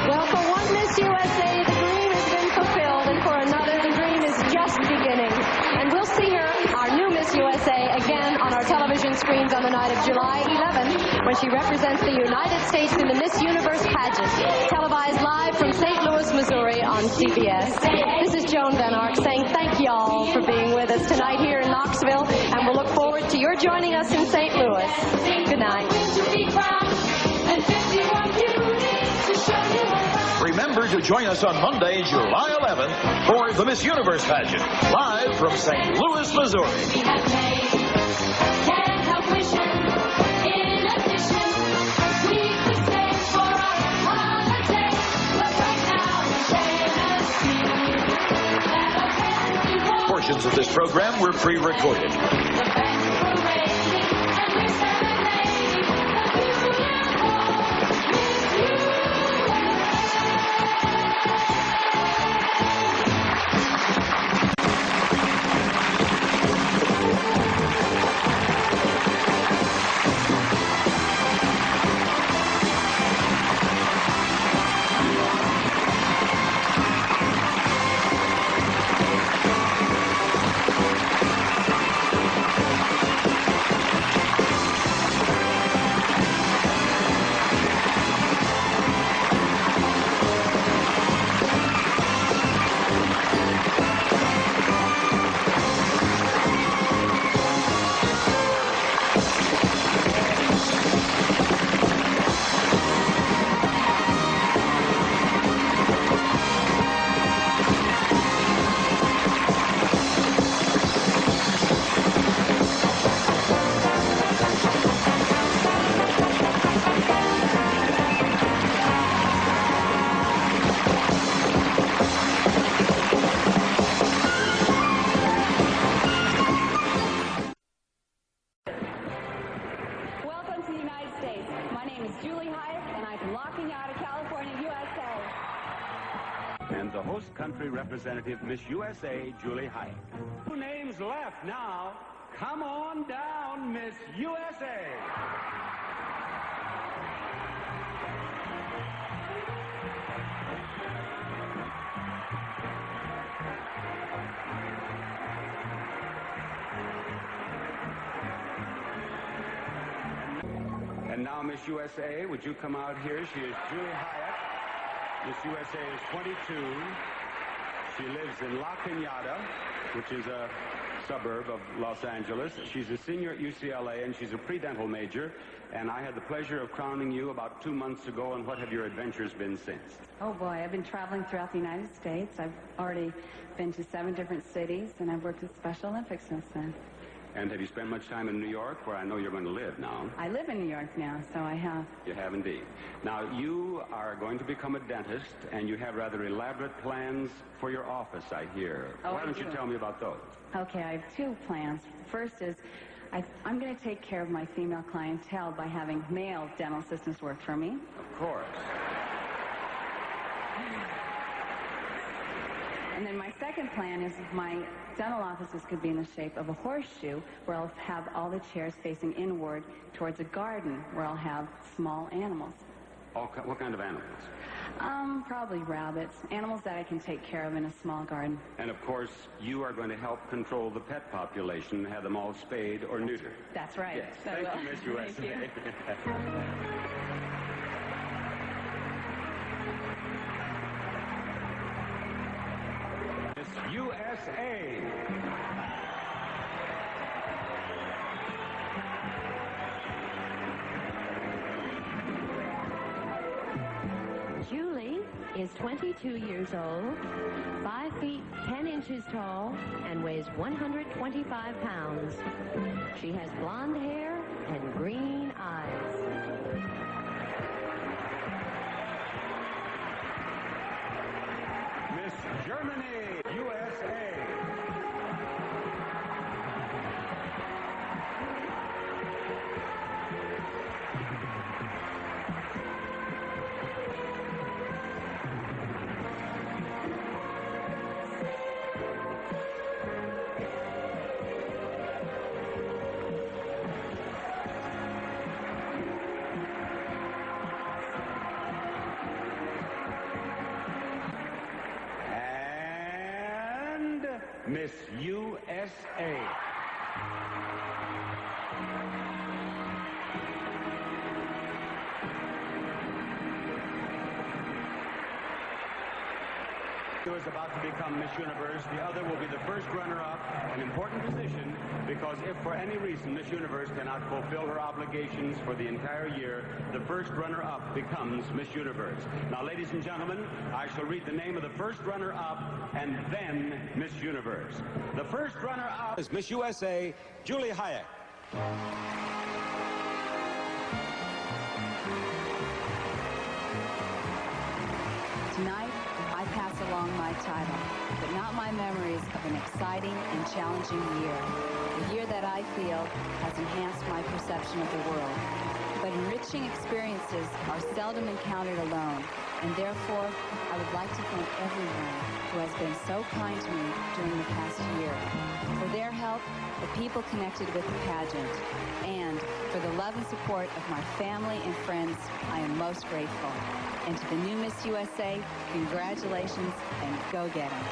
Well, for one Miss USA, the dream has been fulfilled, and for another, the dream is just beginning. And we'll see her, our new Miss USA, again on our television screens on the night of July 11th, when she represents the United States in the Miss Universe pageant, televised live from St. Louis, Missouri on CBS. This is Joan Van Ark saying thank you all for being with us tonight here in Knoxville, and we'll look forward to your joining us in St. Louis. Good night. Remember to join us on Monday, July 11th for the Miss Universe pageant, live from St. Louis, Missouri. Portions of this program were pre-recorded. Representative Miss USA, Julie Hyatt. 2 names left now. Come on down, Miss USA. And now, Miss USA, would you come out here? She is Julie Hyatt. Miss USA is 22. She lives in La Cañada, which is a suburb of Los Angeles. She's a senior at UCLA, and she's a pre-dental major. And I had the pleasure of crowning you about 2 months ago, and what have your adventures been since? Oh, boy, I've been traveling throughout the United States. I've already been to 7 different cities, and I've worked with Special Olympics since then. And have you spent much time in New York, where I know you're going to live now? I live in New York now, so I have. You have indeed. Now, you are going to become a dentist, and you have rather elaborate plans for your office, I hear. Oh, Why don't you tell me about those? Okay, I have 2 plans. First is I'm going to take care of my female clientele by having male dental assistants work for me. Of course. And then my second plan is my dental offices could be in the shape of a horseshoe, where I'll have all the chairs facing inward towards a garden, where I'll have small animals. What kind of animals? Probably rabbits, animals that I can take care of in a small garden. And of course, you are going to help control the pet population, have them all spayed or neutered. That's right. Yes. I Thank will. you, Miss USA. Thank you. Miss USA. Julie is 22 years old, 5 feet 10 inches tall, and weighs 125 pounds. She has blonde hair and green eyes. Miss Germany, USA. Miss USA. Who is about to become Miss Universe. The other will be the first runner-up, an important position, because if for any reason Miss Universe cannot fulfill her obligations for the entire year, the first runner-up becomes Miss Universe. Now, ladies and gentlemen, I shall read the name of the first runner-up and then Miss Universe. The first runner-up is Miss USA, Julie Hyatt. Tonight, I pass along my title, but not my memories of an exciting and challenging year. A year that I feel has enhanced my perception of the world. But enriching experiences are seldom encountered alone, and therefore, I would like to thank everyone who has been so kind to me during the past year. For their help, the people connected with the pageant, and for the love and support of my family and friends, I am most grateful. And to the new Miss USA, congratulations and go get 'em.